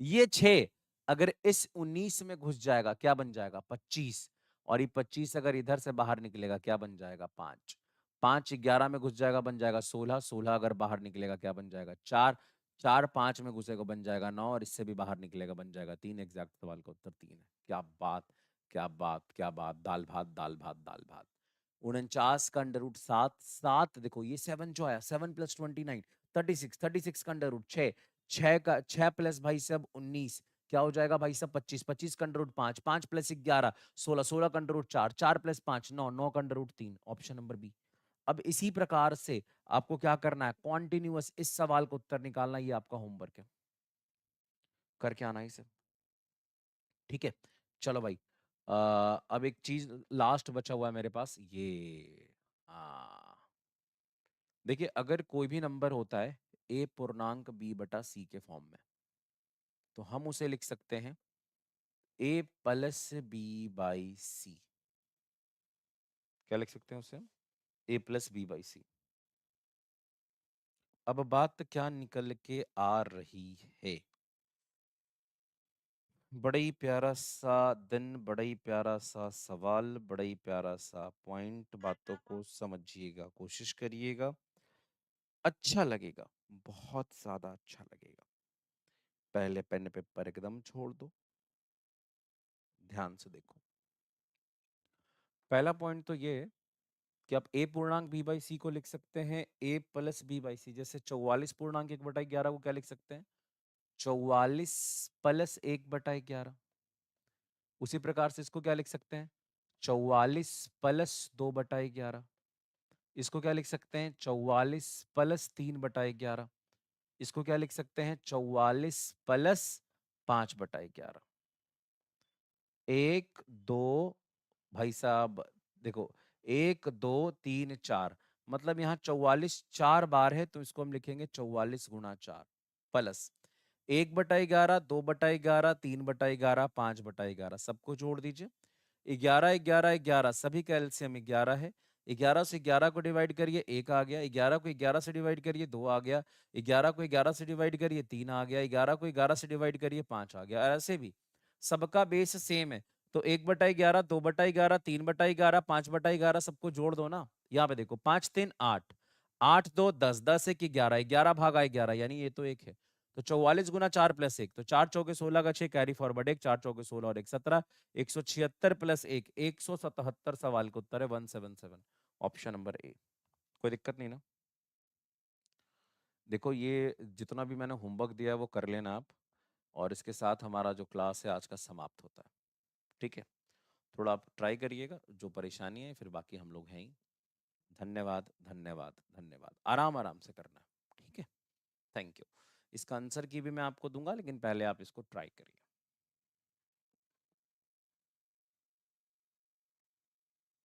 A: ये 6 अगर इस 19 में घुस जाएगा क्या बन जाएगा? 25। और ये 25 अगर इधर से बाहर निकलेगा क्या बन जाएगा? 5। 5 11 में घुस जाएगा बन जाएगा 16। 16 अगर बाहर निकलेगा क्या बन जाएगा? 4। 4 5 में घुसेगा बन जाएगा 9। और इससे भी बाहर निकलेगा बन जाएगा 3। एग्जैक्ट सवाल का उत्तर 3 है। क्या बात, क्या बात, क्या बात! दाल भात, दाल भात, दाल भात। 49 का अंडर रूट 7। 7 देखो ये 7 जो आया, 7 प्लस 29 36। 36 का अंडर रूट 6। 6 का 6 प्लस भाई साहब 19 क्या हो जाएगा भाई साहब? 25। 25 का अंडर रूट 5। 5 प्लस 11 16। 16 का अंडर रूट 4। 4 प्लस 5 9। 9 का under root 3। Option number B. अब इसी प्रकार से आपको क्या करना है? कॉन्टिन्यूअस इस सवाल का उत्तर निकालना, ये आपका होमवर्क है, करके आना ही सर। ठीक है, चलो भाई। अब एक चीज लास्ट बचा हुआ है मेरे पास, ये देखिए, अगर कोई भी नंबर होता है ए पूर्णांक बी बटा सी के फॉर्म में, तो हम उसे लिख सकते हैं ए प्लस बी बाई सी। क्या लिख सकते हैं उसे? ए प्लस बी बाई सी। अब बात क्या निकल के आ रही है? बड़ा ही प्यारा सा दिन, बड़ा ही प्यारा सा सवाल, बड़ा ही प्यारा सा पॉइंट। बातों को समझिएगा, कोशिश करिएगा, अच्छा लगेगा, बहुत ज्यादा अच्छा लगेगा। पहले पेन पेपर एकदम छोड़ दो, ध्यान से देखो। पहला पॉइंट तो ये है कि आप ए पूर्णांक बी बाई सी को लिख सकते हैं ए प्लस बी बाई सी। जैसे 44 पूर्णांक 1/11 को क्या लिख सकते हैं? 44 प्लस 1/11। उसी प्रकार से इसको क्या लिख सकते हैं? 44 प्लस 2/11। इसको क्या लिख सकते हैं? 44 प्लस 3/11। इसको क्या लिख सकते हैं? 44 प्लस 5/11। एक दो भाई साहब, देखो, 1 2 3 4, मतलब यहाँ 44 4 बार है, तो इसको हम लिखेंगे 44 गुणा 4 प्लस 1/11, 2/11, 3/11, 5/11। सबको जोड़ दीजिए। 11 11 11, सभी का एलसीएम 11 है। 11 से 11 को डिवाइड करिए 1 आ गया। 11 को 11 से डिवाइड करिए 2 आ गया। 11 को 11 से डिवाइड करिए 3 आ गया। 11 को 11 से डिवाइड करिए 5 आ गया। ऐसे भी सबका बेस सेम है, तो 1/11, 2/11, 3/11, 5/11 सबको जोड़ दो ना। यहाँ पे देखो, 5 3 8, 8 2 10, 10 1 11, 11 भागा 11, यानी ये तो एक है। तो 44 गुना 4 प्लस 1, तो 4 चौके 16 का 6, कैरी फॉरवर्ड 1, 4 चौके 16 और 1 17। 176 प्लस 1 177। सवाल का उत्तर है 177, ऑप्शन नंबर ए। कोई दिक्कत नहीं ना? देखो, ये जितना भी मैंने होमवर्क दिया है वो कर लेना आप, और इसके साथ हमारा जो क्लास है आज का समाप्त होता है। ठीक है, थोड़ा आप ट्राई करिएगा, जो परेशानी है फिर बाकी हम लोग हैं ही। धन्यवाद, धन्यवाद, धन्यवाद। आराम आराम से करना है, ठीक है? Thank you. इसका आंसर की भी मैं आपको दूंगा, लेकिन पहले आप इसको ट्राई करिए।